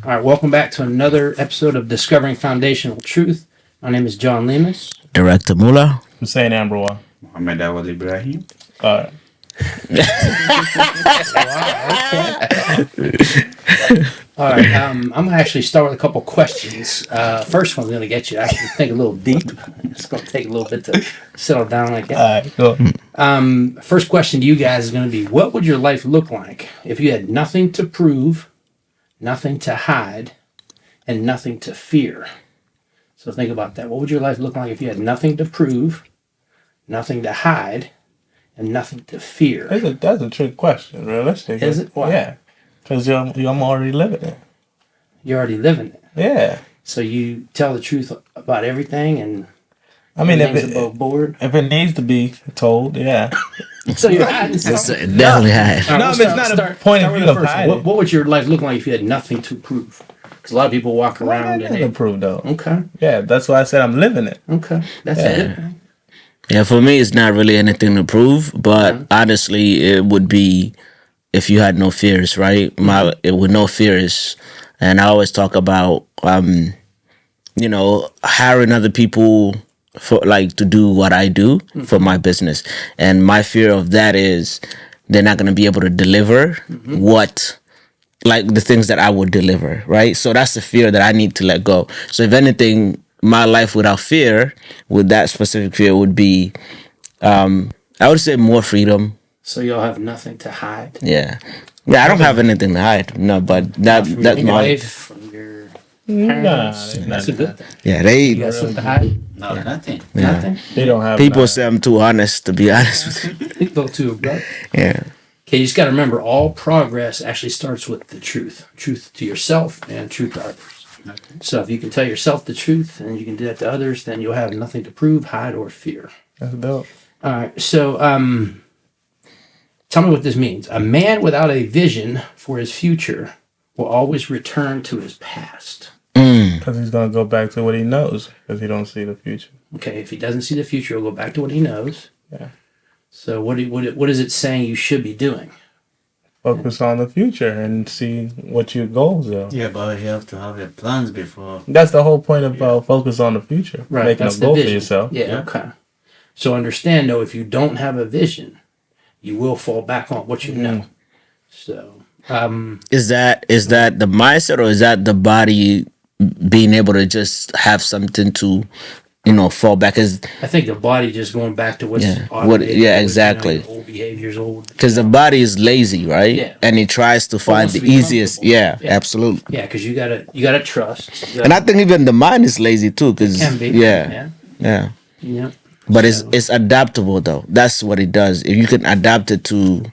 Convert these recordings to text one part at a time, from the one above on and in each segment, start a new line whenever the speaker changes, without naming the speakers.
All right, welcome back to another episode of Discovering Foundational Truth. My name is John Lemus.
Director Mula.
Hussein Ambroa.
Mohammed Awad Ibrahim.
Uh,
All right, I'm going to actually start with a couple questions. First one's going to get you to actually think a little deep. It's going to take a little bit to settle down like that.
go.
First question to you guys is going to be, what would your life look like if you had nothing to prove, nothing to hide, and nothing to fear? So think about that. What would your life look like if you had nothing to prove, nothing to hide, and nothing to fear?
That's a trick question, realistically.
Is it? Why?
Yeah. Because I'm already living it.
You're already living it.
Yeah.
So you tell the truth about everything and
I mean,
everything's above board.
if it needs to be told, yeah.
So you're hiding
It's
something.
definitely high.
All right,
No,
we'll
but it's not a point of
with
view
the
of
first one.
hiding.
What would your life look like if you had nothing to prove? Because a lot of people walk around and
Nothing to prove, though.
okay,
Yeah, that's why I said I'm living it.
okay, that's it.
Yeah, for me, it's not really anything to prove, but honestly, it would be if you had no fears, right? With no fears, and I always talk about, hiring other people for like to do what I do for my business, and my fear of that is they're not going to be able to deliver what. Like the things that I would deliver, right? So that's the fear that I need to let go. So if anything, my life without fear, with that specific fear, would be, I would say more freedom.
So you'll have nothing to hide.
Yeah, yeah. I don't have anything to hide. No, but that's
From
that's
your
my
wife, from your
Nah,
parents.
they-
That's a good thing.
yeah.
You got
They
something to hide?
No, nothing.
Nothing.
They don't have
people
that.
say I'm too honest. To be honest with you,
People too, bro.
yeah.
Okay, you just got to remember, all progress actually starts with the truth to yourself and truth to others.
Okay.
So if you can tell yourself the truth and you can do that to others, then you'll have nothing to prove, hide, or fear.
That's dope.
All right. So tell me what this means. A man without a vision for his future will always return to his past.
Because he's going to go back to what he knows because he don't see the future.
Okay. If he doesn't see the future, he'll go back to what he knows.
Yeah.
So what is it saying you should be doing?
Focus on the future and see what your goals are.
Yeah, but you have to have your plans before.
That's the whole point about focus on the future.
Right.
Making a
That's the
goal for
vision.
yourself.
Yeah.
Yeah.
Okay. So understand though, if you don't have a vision, you will fall back on what you know. So
Is that the mindset, or is that the body being able to just have something to, fall back? Is
I think the body just going back to what's
Yeah.
automated,
Yeah,
with,
exactly.
your old behaviors, old.
because the body is lazy, right?
Yeah.
And it tries to find
wants
the
to be
easiest.
comfortable.
Yeah,
Yeah.
absolutely.
Yeah, because you gotta trust. You
And I
gotta-
think even the mind is lazy too, because
can be.
yeah,
Yeah.
yeah.
Yeah.
But
So-
it's adaptable though. That's what it does. If you can adapt it to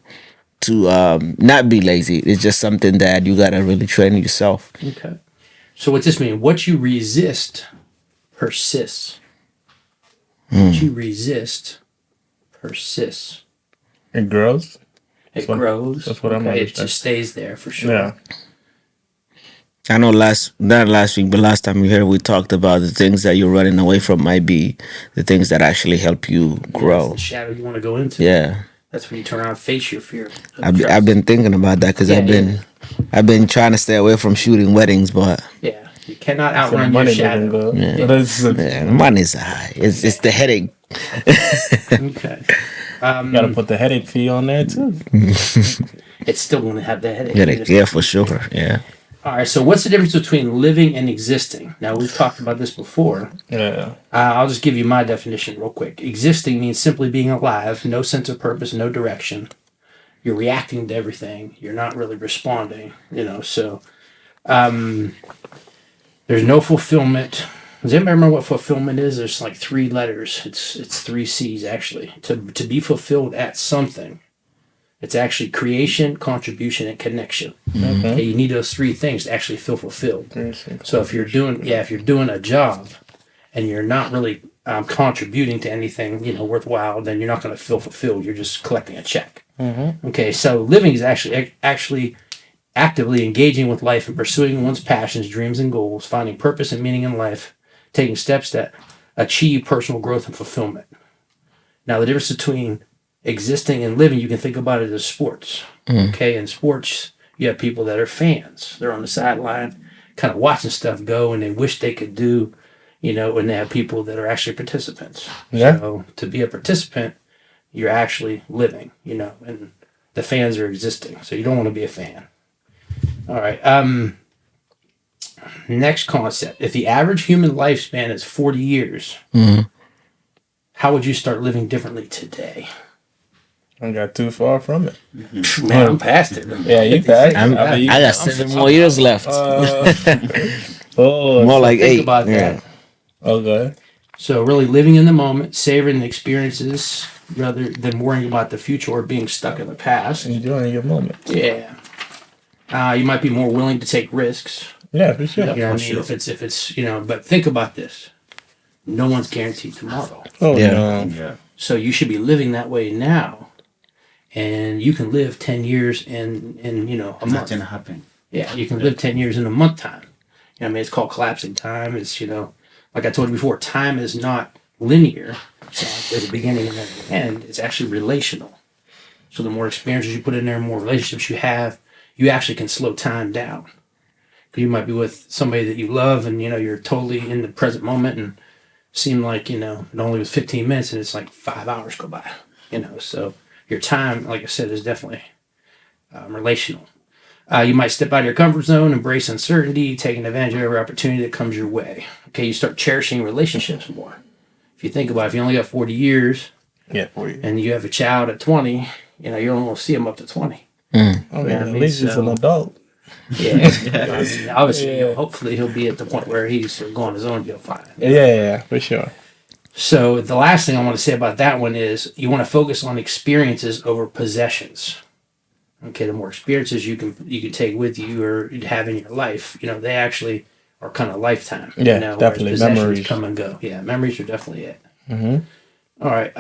not be lazy, it's just something that you gotta really train yourself.
Okay. So what's this mean? What you resist persists. What you resist persists.
It grows.
It
what-
grows.
that's what I'm
It
understanding.
just stays there for sure.
Yeah.
I know not last week, but last time you heard we talked about the things that you're running away from might be the things that actually help you
That's
grow.
the shadow you want to go into.
Yeah.
That's when you turn around and face your fear. of
I've
trust.
been thinking about that because
Yeah,
I've been trying to stay away from shooting weddings, but
Yeah. You cannot
So
outrun your
money looking
shadow.
good.
Yeah.
But it's,
yeah, money's high. It's the headache.
Okay.
gotta put the headache fee on there too.
It's still going to have the headache.
Headache, yeah, for sure. Yeah.
All right. So what's the difference between living and existing? Now we've talked about this before.
Yeah.
I'll just give you my definition real quick. Existing means simply being alive, no sense of purpose, no direction. You're reacting to everything. You're not really responding. So there's no fulfillment. Does anybody remember what fulfillment is? There's like 3 letters. It's 3 C's actually. To be fulfilled at something. It's actually creation, contribution, and connection. Okay, you need those 3 things to actually feel fulfilled. So if you're doing a job and you're not really contributing to anything worthwhile, then you're not going to feel fulfilled. You're just collecting a check. Okay, so living is actually actively engaging with life and pursuing one's passions, dreams, and goals, finding purpose and meaning in life, taking steps that achieve personal growth and fulfillment. Now, the difference between existing and living, you can think about it as sports. Okay, in sports, You have people that are fans. They're on the sideline, kind of watching stuff go, and they wish they could do, and they have people that are actually participants.
Yeah.
So to be a participant, you're actually living, and the fans are existing. So you don't want to be a fan. All right. Next concept. If the average human lifespan is 40 years, how would you start living differently today?
I got too far from it.
Man, I'm past it.
Yeah, you passed.
I got 7 more years left.
Oh,
More like
Think
8.
about
Yeah.
that.
okay.
So really living in the moment, savoring the experiences rather than worrying about the future or being stuck in the past.
Enjoying your moment.
Yeah. You might be more willing to take risks.
Yeah, for sure.
You know what I mean? If it's but think about this. No one's guaranteed tomorrow.
Oh,
Yeah.
no.
Yeah.
So you should be living that way now. And you can live 10 years in a month.
Nothing happened.
Yeah, you can live 10 years in a month time. It's called collapsing time. It's, like I told you before, time is not linear. So there's a beginning and an end. It's actually relational. So the more experiences you put in there, more relationships you have, you actually can slow time down. You might be with somebody that you love and, you're totally in the present moment and seem like, it only was 15 minutes and it's like 5 hours go by, So your time, like I said, is definitely relational. You might step out of your comfort zone, embrace uncertainty, taking advantage of every opportunity that comes your way. Okay, you start cherishing relationships more. If you think about it, if you only got 40 years
Yeah, for you.
and you have a child at 20, you don't want to see them up to 20.
Okay,
Yeah, I
at
mean,
least he's an
so-
adult.
Yeah. I mean, obviously,
Yeah.
hopefully he'll be at the point where he's going his own deal fine.
Yeah, for sure.
So the last thing I want to say about that one is you want to focus on experiences over possessions. Okay, the more experiences you can take with you or have in your life, they actually are kind of lifetime.
Yeah,
whereas
definitely.
possessions
Memories.
come and go. Yeah, memories are definitely it.
Mm-hmm.
All right.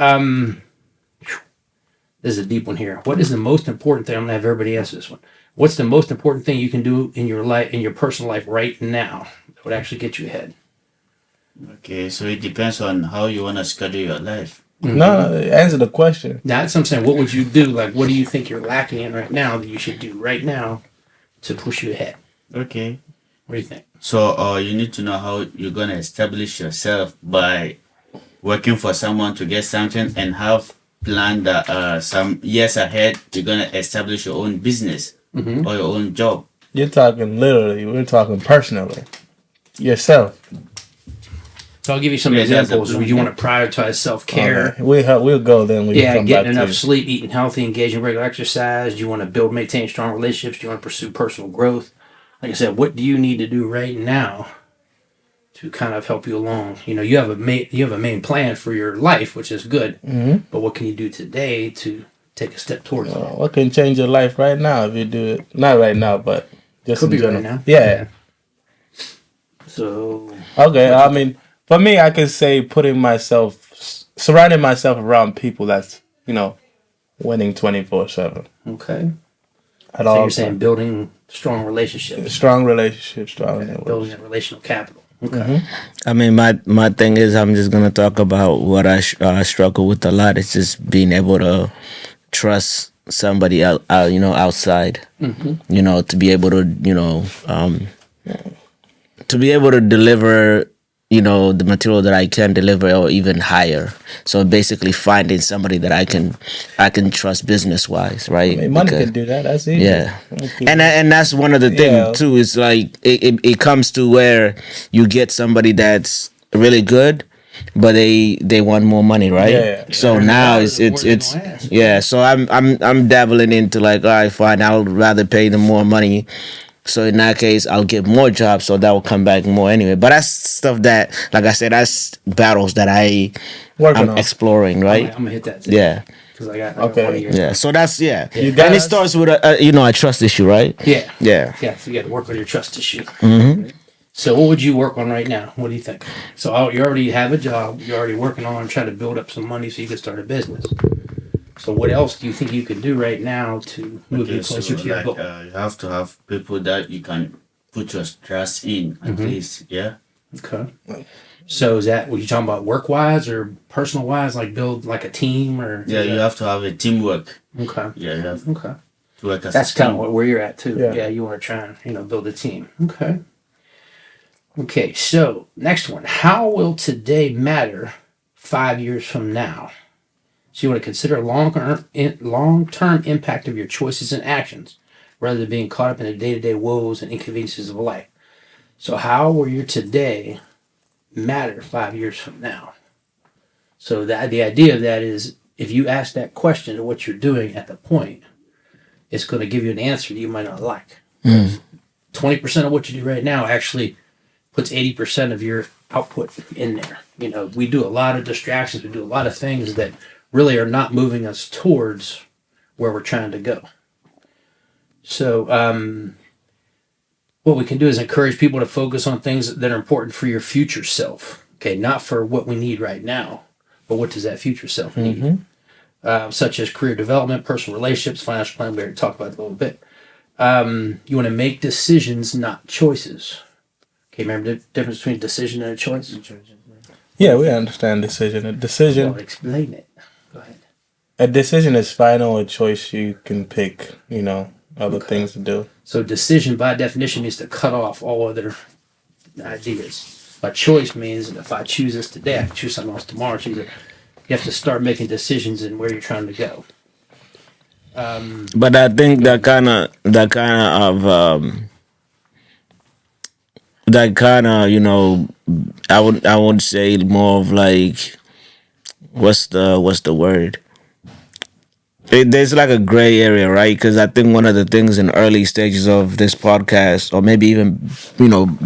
This is a deep one here. What is the most important thing? I'm gonna have everybody answer this one. What's the most important thing you can do in your life, in your personal life right now that would actually get you ahead?
Okay, so it depends on how you want to schedule your life.
No, answer the question.
That's what I'm saying. What would you do? Like, what do you think you're lacking in right now that you should do right now to push you ahead?
Okay.
What do you think?
So you need to know how you're going to establish yourself by working for someone to get something and have planned that some years ahead you're going to establish your own business or your own job.
You're talking literally. We're talking personally. Yourself.
So I'll give you some
Yeah, that's
examples.
a-
Would you want to prioritize self-care?
Okay. We'll go then. We
Yeah,
come
getting
back
enough
to
sleep, eating healthy, engaging in regular exercise. Do you want to build, maintain strong relationships? Do you want to pursue personal growth? Like I said, what do you need to do right now to kind of help you along? You have a main plan for your life, which is good.
Mhm.
But what can you do today to take a step towards it?
What can change your life right now if you do it? Not right now, but just
Could
in
be
general.
right now.
Yeah.
So
Okay. I mean, for me, I can say surrounding myself around people that's winning 24/7
okay.
at
So
all
you're saying
times.
building strong relationships,
Strong relationships, strong networks.
building that relational capital. Okay.
I mean, my thing is, I'm just gonna talk about what I struggle with a lot. It's just being able to trust somebody outside. To be able to, to be able to deliver, the material that I can deliver or even higher. So basically, finding somebody that I can trust business wise, right?
I mean, money
Because-
can do that. That's easy.
yeah,
Okay.
and that's one of the things
Yeah.
too. It's like it comes to where you get somebody that's really good, but they want more money, right?
Yeah.
So
Yeah.
now
Yeah.
it's
More than
it's
they'll ask.
yeah. So I'm dabbling into like, all right, fine. I'll rather pay them more money. So in that case, I'll get more jobs, so that will come back more anyway. But that's stuff that, like I said, that's battles that
Working
I'm
on.
exploring, right?
I'm gonna hit that.
Yeah.
Because I got
Okay.
one of your
Yeah. So that's
You
and
guys-
it starts with a trust issue, right?
Yeah.
Yeah.
Yeah, so you got to work on your trust issue.
Mm-hmm.
So what would you work on right now? What do you think? So you already have a job. You're already working on trying to build up some money so you can start a business. So what else do you think you can do right now to move you
Okay, so
closer to your goal?
you have to have people that you can put your trust in at least, yeah.
Okay. So is that what you talking about, work wise or personal wise? Like build like a team or?
Yeah, you have to have a teamwork.
Okay.
Yeah, you have
Okay.
to work as
That's
a team.
kind of where you're at too.
Yeah.
Yeah, you want to try and build a team. Okay. Okay, so next one. How will today matter 5 years from now? So you want to consider long-term impact of your choices and actions rather than being caught up in the day-to-day woes and inconveniences of life. So how will your today matter 5 years from now? So the idea of that is if you ask that question of what you're doing at the point, it's going to give you an answer that you might not like. 20% of what you do right now actually puts 80% of your output in there. We do a lot of distractions. We do a lot of things that really are not moving us towards where we're trying to go. So what we can do is encourage people to focus on things that are important for your future self. Okay, not for what we need right now, but what does that future self need? Such as career development, personal relationships, financial planning. We already talked about it a little bit. You want to make decisions, not choices. Okay, remember the difference between decision and a choice?
Yeah, we understand decision.
Well, explain it. Go ahead.
A decision is final. A choice you can pick. Other things to do.
So decision, by definition, means to cut off all other ideas. A choice means if I choose this today, I can choose something else tomorrow. You have to start making decisions in where you're trying to go.
But I think that kind of I would say more of like what's the word? There's like a gray area, right? Because I think one of the things in early stages of this podcast, or maybe even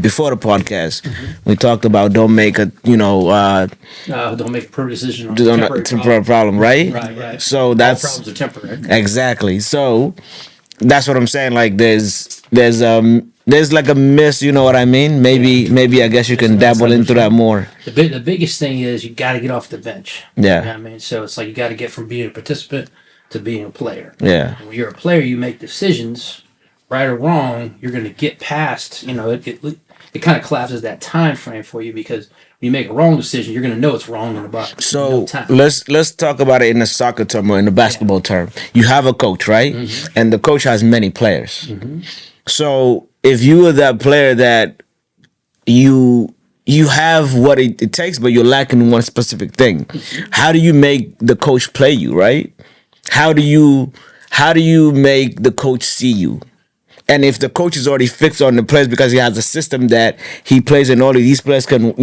before the podcast, we talked about don't make a
Don't make a poor decision on a temporary
temporary problem, right?
Right.
So
All
that's
problems are temporary.
exactly. So that's what I'm saying. Like there's like a miss. You know what I mean? Maybe I guess you can dabble into that more.
The biggest thing is you got to get off the bench.
Yeah.
You know what I mean? So it's like you got to get from being a participant to being a player.
Yeah.
And when you're a player, you make decisions, right or wrong. You're going to get past. It kind of collapses that time frame for you because when you make a wrong decision, you're going to know it's wrong in about
So
no time.
let's talk about it in the soccer term or in the basketball term. You have a coach, right? And the coach has many players. So if you are that player that you have what it takes, but you're lacking one specific thing, how do you make the coach play you, right? How do you make the coach see you? And if the coach is already fixed on the players because he has a system that he plays and all of these players can,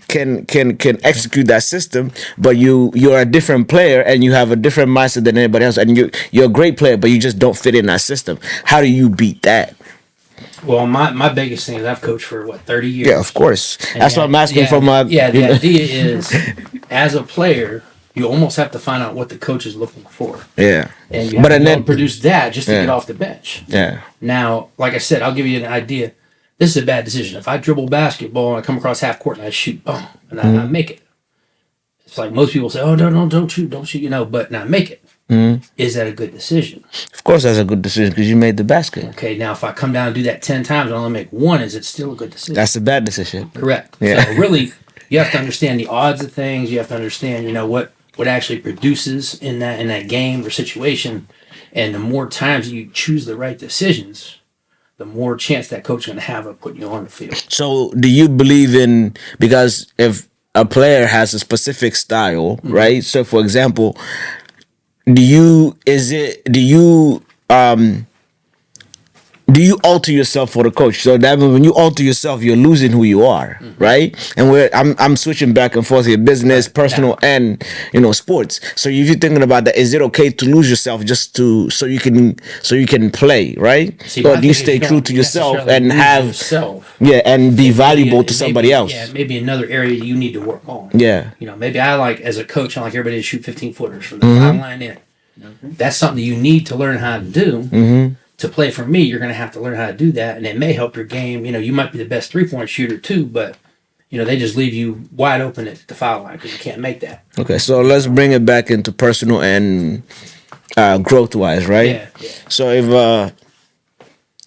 can execute that system, but you're a different player and you have a different mindset than anybody else, and you're a great player, but you just don't fit in that system. How do you beat that?
Well, my biggest thing is I've coached for 30 years.
Yeah, of course.
And
That's what I'm asking for my.
The idea is, as a player, you almost have to find out what the coach is looking for.
Yeah.
And you have to produce that just to get off the bench.
Yeah.
Now, like I said, I'll give you an idea. This is a bad decision. If I dribble basketball and I come across half court and I shoot, boom, and I make it. It's like most people say, oh, no, don't shoot, but now I make it. Is that a good decision?
Of course, that's a good decision because you made the basket.
Okay, now if I come down and do that 10 times and only make one, is it still a good decision?
That's a bad decision.
Correct.
Yeah.
So really, you have to understand the odds of things. You have to understand, what actually produces in that game or situation. And the more times you choose the right decisions, the more chance that coach is going to have of putting you on the field.
So do you believe in, because if a player has a specific style, right? So for example, do you do you alter yourself for the coach? So that means when you alter yourself, you're losing who you are, right? And I'm switching back and forth here, business, personal, and sports. So if you're thinking about that, is it okay to lose yourself just so you can play, right?
See,
or
my
do you
thing is
stay
you
true
don't
to yourself
necessarily
and
lose
have
yourself.
and be valuable to somebody else?
Yeah, maybe another area you need to work on.
Yeah.
Maybe as a coach, I like everybody to shoot 15 footers from the foul line in. That's something you need to learn how to do. To play for me, you're going to have to learn how to do that, and it may help your game. You might be the best 3-point shooter too, but they just leave you wide open at the foul line because you can't make that.
Okay, so let's bring it back into personal and growth wise, right?
Yeah.
So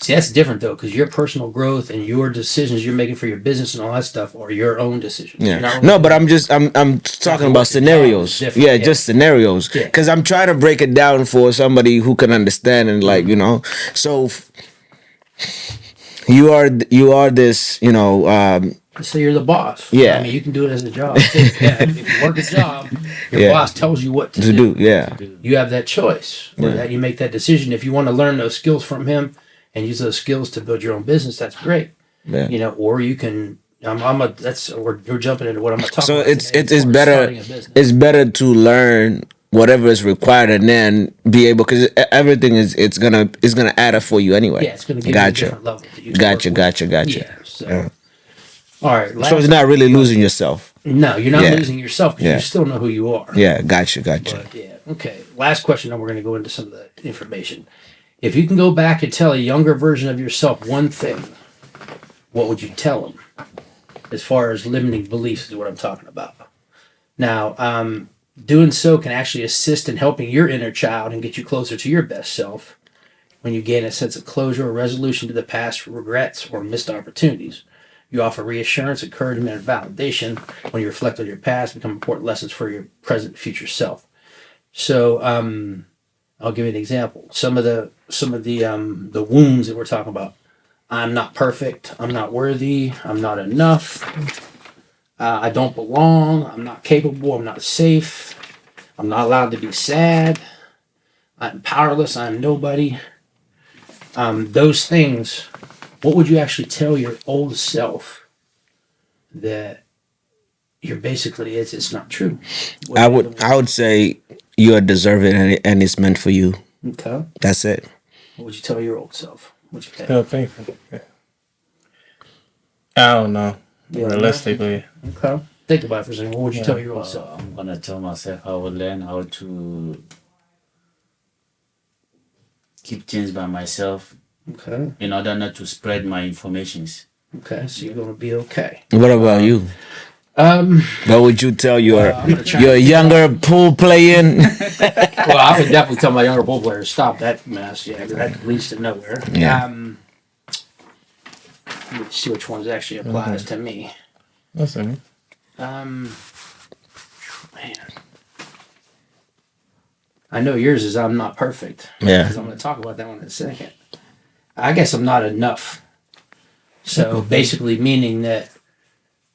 See, that's different though, because your personal growth and your decisions you're making for your business and all that stuff are your own decisions. You're
Yeah.
not
No,
really
but I'm talking about
what your job is
scenarios.
different,
Yeah,
yeah.
just scenarios.
Yeah.
Because I'm trying to break it down for somebody who can understand and like So you are this
So you're the boss.
Yeah.
I mean, you can do it as a job too. Yeah, if you work a job, your
Yeah.
boss tells you what to
to do. Yeah.
You have that choice. Or that you make that decision. If you want to learn those skills from him and use those skills to build your own business, that's great.
Yeah.
Or you can. We're jumping into what I'm going to talk
So
about.
it's
today,
it's
as
it's
far as
better
starting a business.
it's better to learn whatever is required and then be able because everything is it's gonna add up for you anyway.
Yeah, it's going to give you a different level. That you can
Gotcha.
work
Gotcha.
with.
Gotcha.
Yeah. So,
Yeah.
all right.
So it's not really losing yourself.
No, you're not
Yeah.
losing yourself because
Yeah.
you still know who you are.
Yeah. Gotcha. Gotcha.
But yeah, okay. Last question, then we're going to go into some of the information. If you can go back and tell a younger version of yourself one thing, what would you tell them? As far as limiting beliefs is what I'm talking about. Now, doing so can actually assist in helping your inner child and get you closer to your best self when you gain a sense of closure or resolution to the past regrets or missed opportunities. You offer reassurance, encouragement, and validation when you reflect on your past, become important lessons for your present and future self. So, I'll give you an example. Some of the wounds that we're talking about. I'm not perfect. I'm not worthy. I'm not enough. I don't belong. I'm not capable. I'm not safe. I'm not allowed to be sad. I'm powerless. I'm nobody. Those things. What would you actually tell your old self that you're basically it's not true?
I would say you are deserving and it's meant for you.
Okay.
That's it.
What would you tell your old self? What'd you think?
Feel thankful. Yeah. I don't know.
Yeah,
Realistically,
Okay. Think about it for a second. What would you tell your old self?
I'm gonna tell myself I will learn how to keep things by myself
Okay.
in order not to spread my informations.
Okay. So you're gonna be okay.
What about you? What would you tell your
I'm gonna try
your
to figure
younger pool playing?
Well, I would definitely tell my younger ball player to stop that mess. Yeah, 'cause that leads to nowhere.
Yeah.
Let me see which ones actually applies to me.
listen.
Man, I know yours is I'm not perfect.
Yeah.
Because I'm going to talk about that one in a second. I guess I'm not enough. So basically, meaning that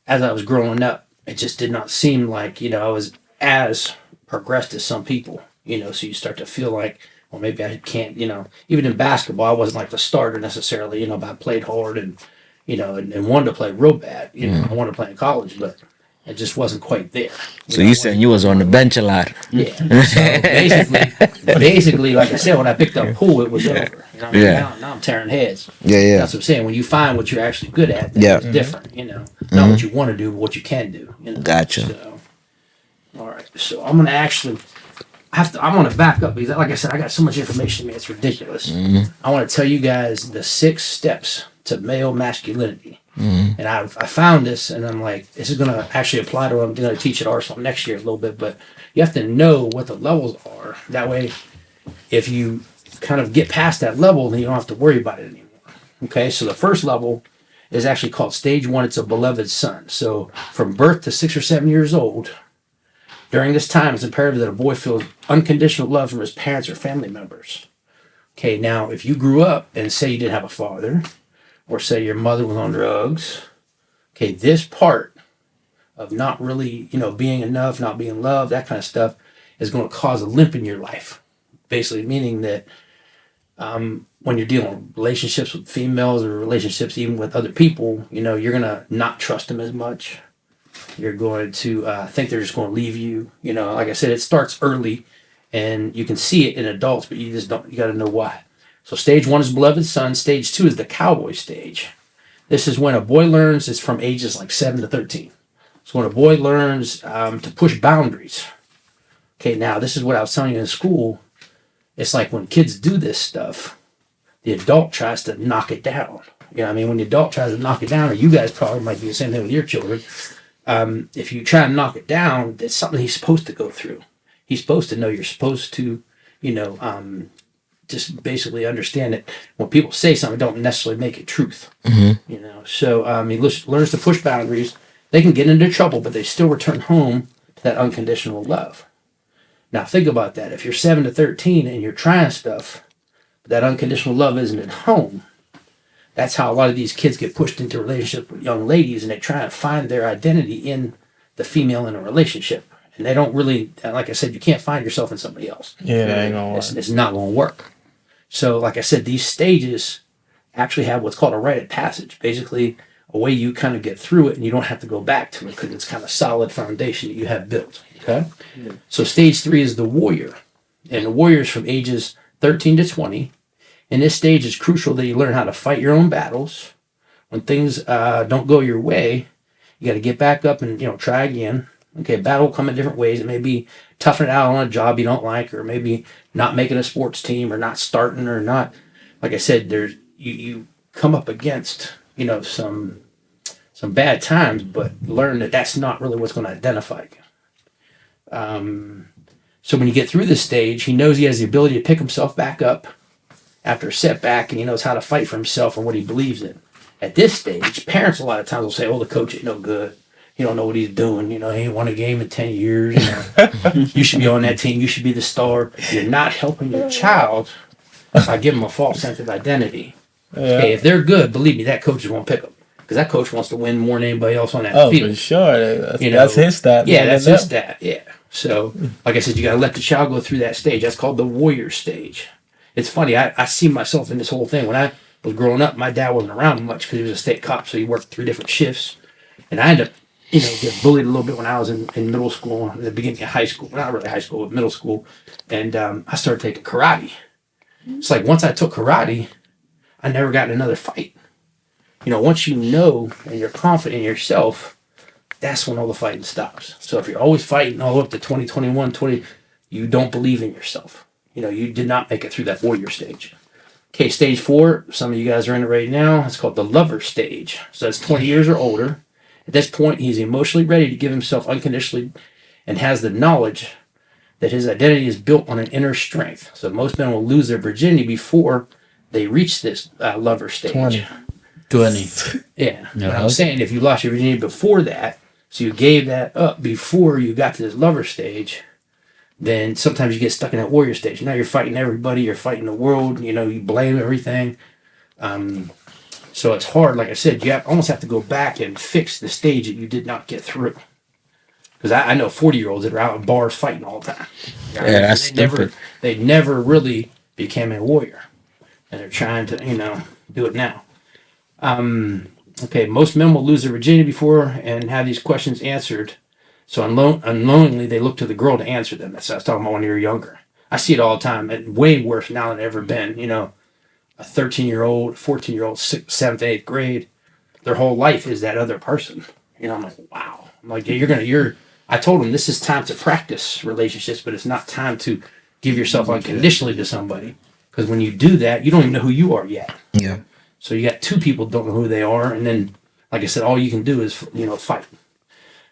as I was growing up, it just did not seem like I was as progressed as some people. So you start to feel like, well, maybe I can't. Even in basketball, I wasn't like the starter necessarily. But I played hard and and wanted to play real bad. I wanted to play in college, but it just wasn't quite there.
So you saying you was on the bench a lot?
Yeah. So basically, like I said, when I picked up pool, it was over.
Yeah.
Now I'm tearing heads.
Yeah.
That's what I'm saying. When you find what you're actually good at, then
Yeah.
it's different. Not what you want to do, but what you can do.
Gotcha.
So, all right. So I'm gonna actually. I want to back up because, like I said, I got so much information. Man, it's ridiculous. I want to tell you guys the 6 steps to male masculinity. And I found this, and I'm like, this is going to actually apply to. I'm going to teach at Arsenal next year a little bit, but you have to know what the levels are. That way, if you kind of get past that level, then you don't have to worry about it anymore. Okay, so the first level is actually called stage 1. It's a beloved son. So from birth to 6 or 7 years old, during this time, it's imperative that a boy feels unconditional love from his parents or family members. Okay, now if you grew up and say you didn't have a father, or say your mother was on drugs, okay, this part of not really, being enough, not being loved, that kind of stuff, is going to cause a limp in your life. Basically, meaning that when you're dealing with relationships with females or relationships even with other people, you're going to not trust them as much. You're going to think they're just going to leave you. Like I said, it starts early, and you can see it in adults, but you just don't. You got to know why. So stage 1 is beloved son. Stage 2 is the cowboy stage. This is when a boy learns. It's from ages like 7 to 13. So when a boy learns to push boundaries. Okay, now this is what I was telling you in school. It's like when kids do this stuff, the adult tries to knock it down. When the adult tries to knock it down, or you guys probably might do the same thing with your children. If you try to knock it down, it's something he's supposed to go through. He's supposed to know you're supposed to, just basically understand that when people say something, don't necessarily make it truth. You know, so he learns to push boundaries. They can get into trouble, but they still return home to that unconditional love. Now think about that. If you're 7 to 13 and you're trying stuff, but that unconditional love isn't at home, that's how a lot of these kids get pushed into relationships with young ladies, and they try to find their identity in the female in a relationship. And they don't really, like I said, you can't find yourself in somebody else.
Yeah, that ain't gonna work.
It's not going to work. So, like I said, these stages actually have what's called a rite of passage. Basically, a way you kind of get through it and you don't have to go back to it because it's kind of solid foundation that you have built. Okay? So, stage 3 is the warrior. And the warrior is from ages 13 to 20. In this stage, it's crucial that you learn how to fight your own battles. When things don't go your way, you got to get back up and, try again. Okay, battle will come in different ways. It may be toughing it out on a job you don't like, or maybe not making a sports team, or not starting, or not. Like I said, there's you come up against some bad times, but learn that that's not really what's going to identify you. So when you get through this stage, he knows he has the ability to pick himself back up after a setback, and he knows how to fight for himself and what he believes in. At this stage, parents a lot of times will say, "Oh, the coach ain't no good. He don't know what he's doing. He ain't won a game in 10 years. You should be on that team. You should be the star." You're not helping your child by giving them a false sense of identity.
Yeah.
Okay, if they're good, believe me, that coach is going to pick them. Because that coach wants to win more than anybody else on that
Oh,
field.
for sure. That's his stat.
Yeah,
man.
that's his stat. Yeah. So, like I said, you got to let the child go through that stage. That's called the warrior stage. It's funny. I see myself in this whole thing. When I was growing up, my dad wasn't around much because he was a state cop, so he worked 3 different shifts. And I ended up get bullied a little bit when I was in middle school, at the beginning of high school. Not really high school, but middle school. And I started taking karate. It's like once I took karate, I never got in another fight. Once you know and you're confident in yourself, that's when all the fighting stops. So if you're always fighting all up to 20, 21, 20, you don't believe in yourself. You did not make it through that warrior stage. Okay, stage 4, some of you guys are in it right now. It's called the lover stage. So that's 20 years or older. At this point, he's emotionally ready to give himself unconditionally and has the knowledge that his identity is built on an inner strength. So most men will lose their virginity before they reach this lover stage.
20.
Yeah. But I'm saying if you lost your virginity before that, so you gave that up before you got to this lover stage, then sometimes you get stuck in that warrior stage. Now you're fighting everybody. You're fighting the world. You blame everything. So it's hard. Like I said, you almost have to go back and fix the stage that you did not get through. Because I know 40-year-olds that are out in bars fighting all the time.
Yeah, that's stupid.
They never really became a warrior. And they're trying to, do it now. Okay, most men will lose their virginity before and have these questions answered. So unknowingly, they look to the girl to answer them. That's what I was talking about when you were younger. I see it all the time. And way worse now than ever been. A 13-year-old, 14-year-old, 6th, 7th, 8th grade, their whole life is that other person. I'm like, wow. I'm like, yeah, I told them this is time to practice relationships, but it's not time to give yourself unconditionally to somebody. Because when you do that, you don't even know who you are yet.
Yeah.
So you got 2 people don't know who they are, and then, like I said, all you can do is, fight.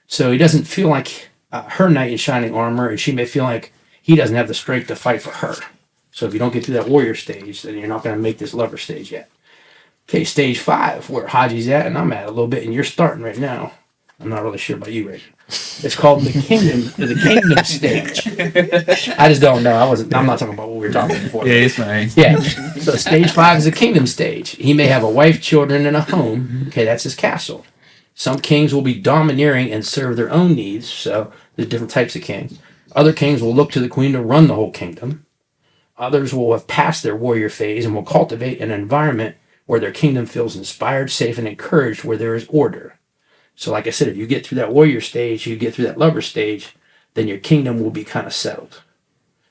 So he doesn't feel like her knight in shining armor, and she may feel like he doesn't have the strength to fight for her. So if you don't get through that warrior stage, then you're not going to make this lover stage yet. Okay, stage 5, where Haji's at and I'm at a little bit, and you're starting right now. I'm not really sure about you right now. It's called the kingdom stage. I just don't know. I'm not talking about what we were talking before.
Yeah, it's fine.
Yeah. So stage 5 is the kingdom stage. He may have a wife, children, and a home. Okay, that's his castle. Some kings will be domineering and serve their own needs. So there's different types of kings. Other kings will look to the queen to run the whole kingdom. Others will have passed their warrior phase and will cultivate an environment where their kingdom feels inspired, safe, and encouraged, where there is order. So like I said, if you get through that warrior stage, you get through that lover stage, then your kingdom will be kind of settled.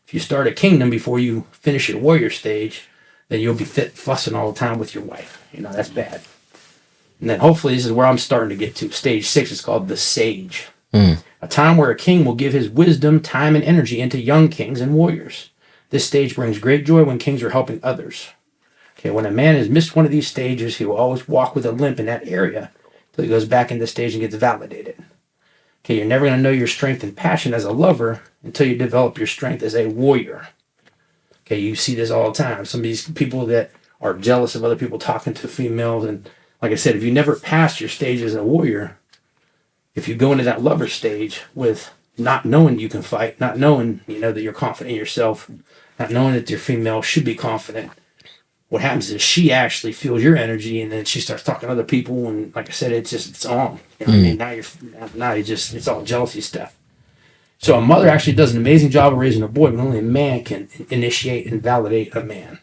If you start a kingdom before you finish your warrior stage, then you'll be fussing all the time with your wife. That's bad. And then hopefully this is where I'm starting to get to. Stage 6 is called the sage. A time where a king will give his wisdom, time, and energy into young kings and warriors. This stage brings great joy when kings are helping others. Okay, when a man has missed one of these stages, he will always walk with a limp in that area until he goes back in the stage and gets validated. Okay, you're never going to know your strength and passion as a lover until you develop your strength as a warrior. Okay, you see this all the time. Some of these people that are jealous of other people talking to females, and like I said, if you never passed your stage as a warrior, if you go into that lover stage with not knowing you can fight, not knowing that you're confident in yourself, not knowing that your female should be confident, what happens is she actually feels your energy, and then she starts talking to other people, and like I said, it's on. You know what I mean? Now you just it's all jealousy stuff. So a mother actually does an amazing job of raising a boy, but only a man can initiate and validate a man.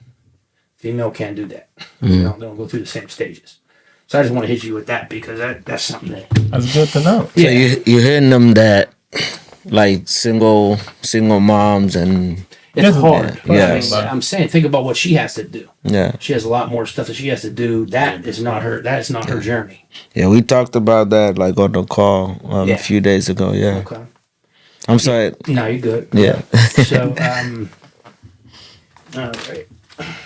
Female can't do that. They don't go through the same stages. So I just want to hit you with that because that's something
That's good to know.
So you're hearing them that like single moms and
it's hard.
Yeah.
I'm saying, think about what she has to do.
yeah.
She has a lot more stuff that she has to do. That is not her. That is not her journey.
Yeah, we talked about that like on the call
Yeah.
a few days ago. Yeah.
Okay.
I'm sorry.
No, you're good.
Yeah.
So, all right.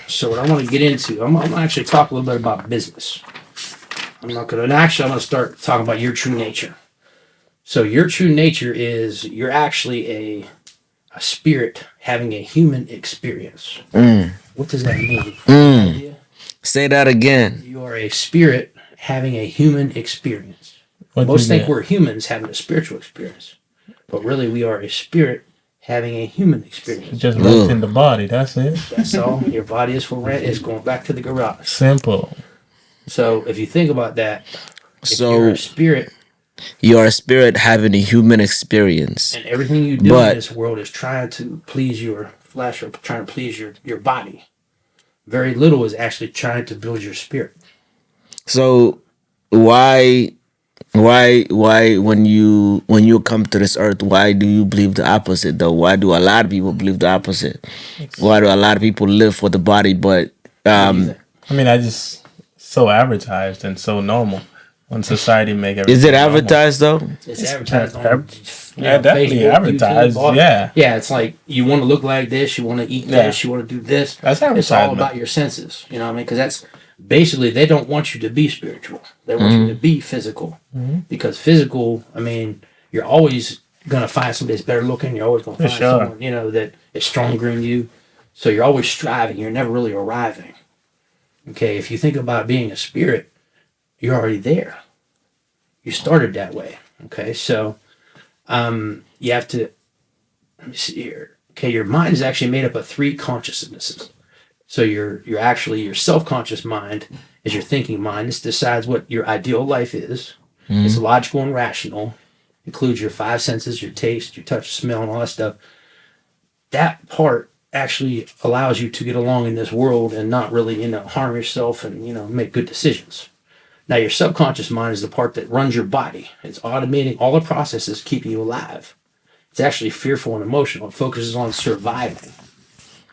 So what I want to get into, I'm gonna actually talk a little bit about business. I'm gonna start talking about your true nature. So your true nature is you're actually a spirit having a human experience. What does that mean? Yeah.
Say that again.
You are a spirit having a human experience. Most think we're humans having a spiritual experience, but really we are a spirit having a human experience.
Just rent in the body. That's it.
That's all. Your body is for rent. It's going back to the garage.
Simple.
So if you think about that, if
So
you're a spirit,
you're a spirit having a human experience.
and everything you do
But-
in this world is trying to please your flesh or trying to please your body. Very little is actually trying to build your spirit.
So why when you come to this earth, why do you believe the opposite though? Why do a lot of people believe the opposite? Why do a lot of people live for the body but
I mean, I just so advertised and so normal when society make everything.
is it
normal.
advertised though?
It's advertised on
Yeah, definitely
Facebook,
advertised.
YouTube,
Yeah,
yeah. It's like you want to look like this, you want to eat this, you want to do this.
that's
It's all
advertisement.
about your senses. You know what I mean? Because that's basically they don't want you to be spiritual. They want you to be physical. Because physical, I mean, you're always gonna find somebody that's better looking. You're always gonna find
sure.
someone that is stronger than you. So you're always striving. You're never really arriving. Okay, if you think about being a spirit, you're already there. You started that way. Okay, so you have to, let me see here. Okay, your mind is actually made up of three consciousnesses. So your self-conscious mind is your thinking mind. This decides what your ideal life is. It's logical and rational. Includes your five senses, your taste, your touch, smell, and all that stuff. That part actually allows you to get along in this world and not really, harm yourself and, make good decisions. Now, your subconscious mind is the part that runs your body. It's automating all the processes keeping you alive. It's actually fearful and emotional. It focuses on surviving,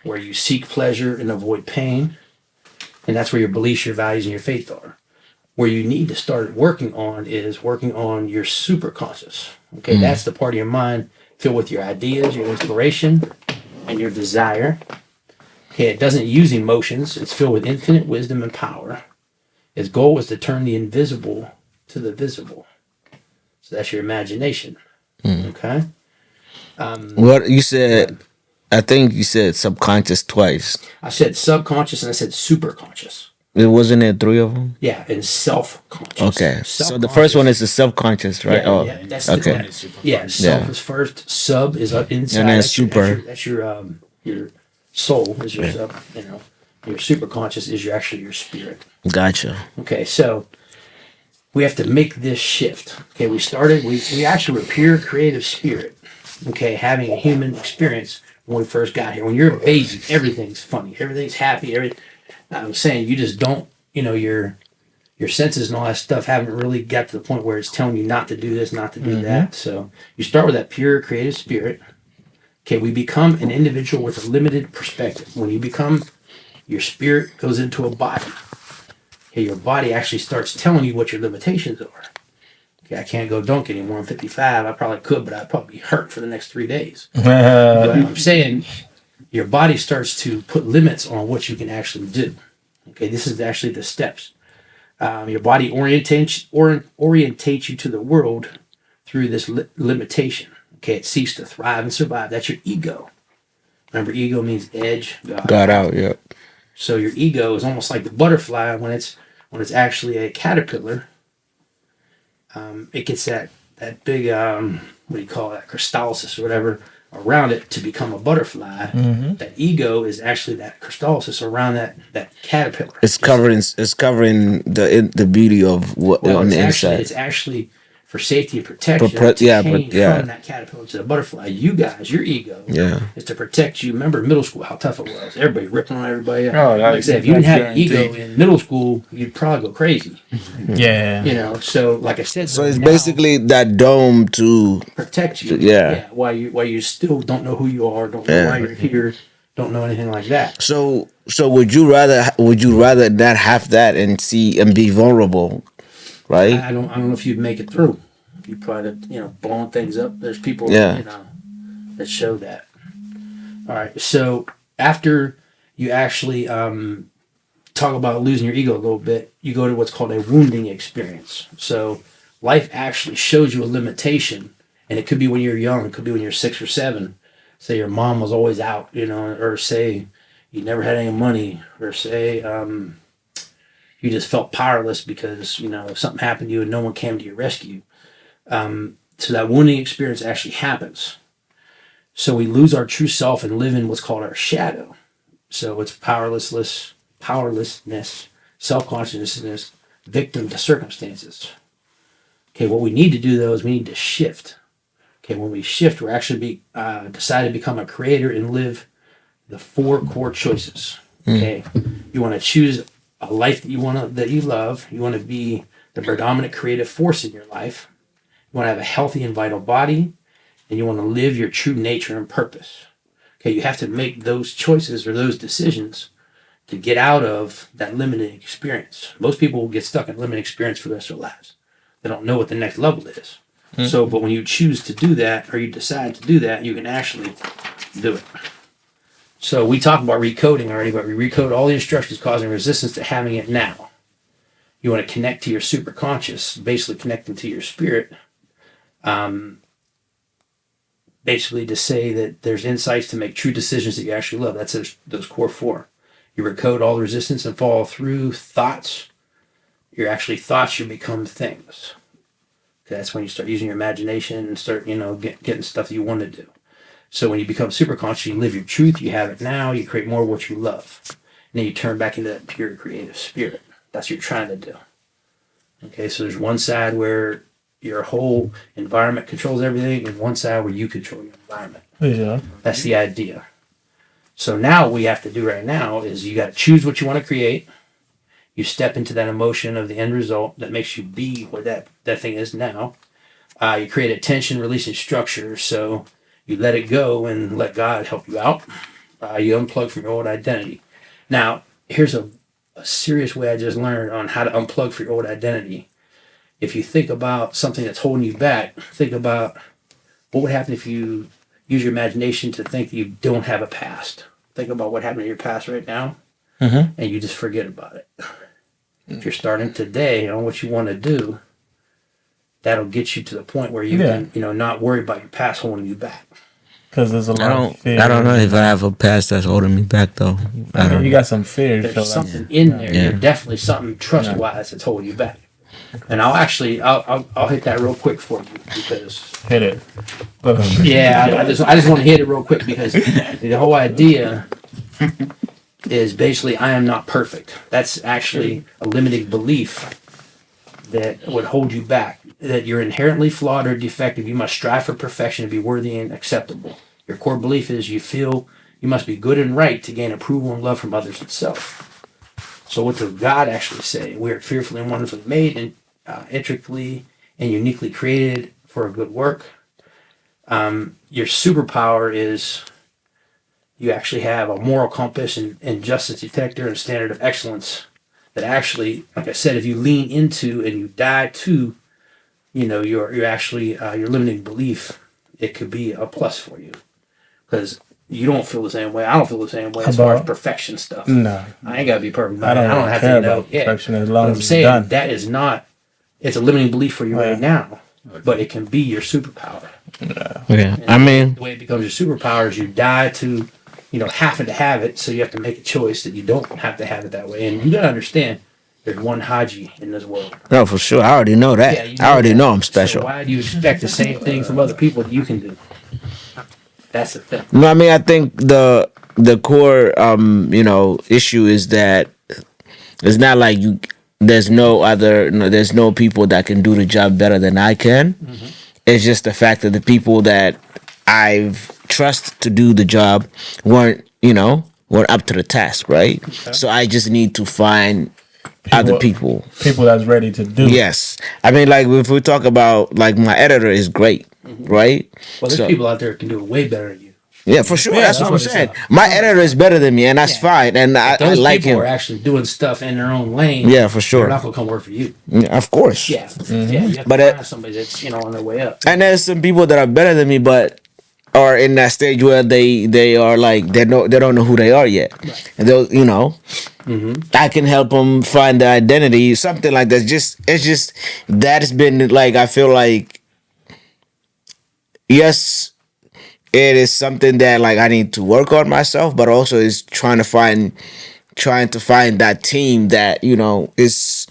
where you seek pleasure and avoid pain. And that's where your beliefs, your values, and your faith are. Where you need to start working on is working on your superconscious. Okay, that's the part of your mind filled with your ideas, your inspiration, and your desire. Okay, it doesn't use emotions. It's filled with infinite wisdom and power. Its goal is to turn the invisible to the visible. So that's your imagination. Okay?
What you said, I think you said subconscious twice.
I said subconscious and I said superconscious.
It wasn't there three of them?
Yeah, and self-conscious.
Okay. So the first one is the subconscious, right?
Yeah, that's
okay.
Self is first. Sub is up inside.
And then
that's
super.
That's your soul is your sub. Your superconscious is your spirit.
Gotcha.
Okay, so we have to make this shift. Okay, we actually were pure creative spirit. Okay, having a human experience when we first got here. When you're a baby, everything's funny, everything's happy. I'm saying you just don't, your senses and all that stuff haven't really got to the point where it's telling you not to do this, not to do that. So you start with that pure creative spirit. Okay, we become an individual with a limited perspective. When you become, your spirit goes into a body. Okay, your body actually starts telling you what your limitations are. Okay, I can't go dunk anymore. I'm 55. I probably could, but I'd probably be hurt for the next 3 days. But I'm saying your body starts to put limits on what you can actually do. Okay, this is actually the steps. Your body orientates you to the world through this limitation. Okay, it seeks to thrive and survive. That's your ego. Remember, ego means edge.
Got out. Yeah.
So your ego is almost like the butterfly when it's actually a caterpillar. It gets that big what do you call that, crystallis or whatever around it to become a butterfly. That ego is actually that crystallis around that caterpillar.
It's covering the beauty of what
Well,
on the
it's
inside.
actually for safety and protection to change from that caterpillar to the butterfly. You guys, your ego is to protect you. Remember middle school, how tough it was. Everybody ripping on everybody else.
Oh,
Like I said, if you didn't
that's
have an ego
guaranteed.
in middle school, you'd probably go crazy.
Yeah.
You know, so like I said,
So it's
now,
basically that dome to
protect you.
Yeah.
While you still don't know who you are, don't know why you're here, don't know anything like that.
So would you rather not have that and be vulnerable, right?
I don't know if you'd make it through. You probably blowing things up. There's people that show that. All right. So after you actually talk about losing your ego a little bit, you go to what's called a wounding experience. So life actually shows you a limitation, and it could be when you're young, it could be when you're 6 or 7. Say your mom was always out, or say you never had any money, or say you just felt powerless because something happened to you and no one came to your rescue. So that wounding experience actually happens. So we lose our true self and live in what's called our shadow. So it's powerlessness, self-consciousness, victim to circumstances. Okay, what we need to do though is we need to shift. Okay, when we shift, we're actually decide to become a creator and live the 4 core choices. Okay, you want to choose a life that you love. You want to be the predominant creative force in your life. You want to have a healthy and vital body, and you want to live your true nature and purpose. Okay, you have to make those choices or those decisions to get out of that limiting experience. Most people will get stuck in limiting experience for the rest of their lives. They don't know what the next level is. So, but when you choose to do that, or you decide to do that, you can actually do it. So we talked about recoding already, but we recode all the instructions causing resistance to having it now. You want to connect to your superconscious, basically connecting to your spirit. Basically to say that there's insights to make true decisions that you actually love. That's those core 4. You recode all the resistance and follow through thoughts. You're actually thoughts, you become things. Okay, that's when you start using your imagination and start, getting stuff that you want to do. So when you become super conscious, you live your truth, you have it now, you create more of what you love. And then you turn back into that pure creative spirit. That's what you're trying to do. Okay, so there's one side where your whole environment controls everything, and one side where you control your environment.
Yeah.
That's the idea. So now what we have to do right now is you got to choose what you want to create. You step into that emotion of the end result that makes you be what that thing is now. You create a tension releasing structure, so you let it go and let God help you out. You unplug from your old identity. Now, here's a serious way I just learned on how to unplug from your old identity. If you think about something that's holding you back, think about what would happen if you use your imagination to think that you don't have a past. Think about what happened in your past right now, and you just forget about it. If you're starting today on what you want to do, that'll get you to the point where you can, not worry about your past holding you back.
Because there's a lot of fear.
I don't know if I have a past that's holding me back though. I don't
You
know.
got some fear.
There's something in there.
Yeah.
There's definitely something trust-wise that's holding you back. And I'll hit that real quick for you because
Hit it.
yeah, I just want to hit it real quick because the whole idea is basically I am not perfect. That's actually a limiting belief that would hold you back. That you're inherently flawed or defective. You must strive for perfection to be worthy and acceptable. Your core belief is you feel you must be good and right to gain approval and love from others and self. So what does God actually say? We are fearfully and wonderfully made and intricately and uniquely created for a good work. Your superpower is you actually have a moral compass and justice detector and standard of excellence that actually, like I said, if you lean into and you die to, you're actually your limiting belief, it could be a plus for you because you don't feel the same way. I don't feel the same way as far as perfection stuff.
No,
I ain't gotta be perfect.
I don't
have
care
to know.
about perfection as long
But
as
I'm
it's
saying
done.
that is not. It's a limiting belief for you right now, but it can be your superpower.
Yeah.
And the way it becomes your superpower is you die to having to have it, so you have to make a choice that you don't have to have it that way. And you gotta understand, there's one Haji in this world.
No, for sure. I already know that.
Yeah, you
I already
that.
know I'm special.
So why do you expect the same thing from other people that you can do? That's the thing.
No, I mean, I think the core issue is that it's not like there's there's no people that can do the job better than I can.
Mm-hmm.
It's just the fact that the people that I've trusted to do the job weren't up to the task, right?
Okay.
So I just need to find other people
that's ready to do.
Yes, I mean, like, if we talk about, like, my editor is great, right?
Well, there's people out there that can do it way better than you.
Yeah, for sure.
Yeah,
that's what I'm saying. My editor is better than me, and that's fine. And I
Those
like
people
him.
are actually doing stuff in their own lane.
Yeah, for sure.
They're not gonna come work for you.
Yeah, of course.
Yeah, yeah. You have
But
to find somebody that's on their way up.
And there's some people that are better than me, but are in that stage where they are like they don't know who they are yet, and they'll I can help them find their identity, something like that. It's just that has been, like, I feel like, yes, it is something that, like, I need to work on myself, but also is trying to find that team that is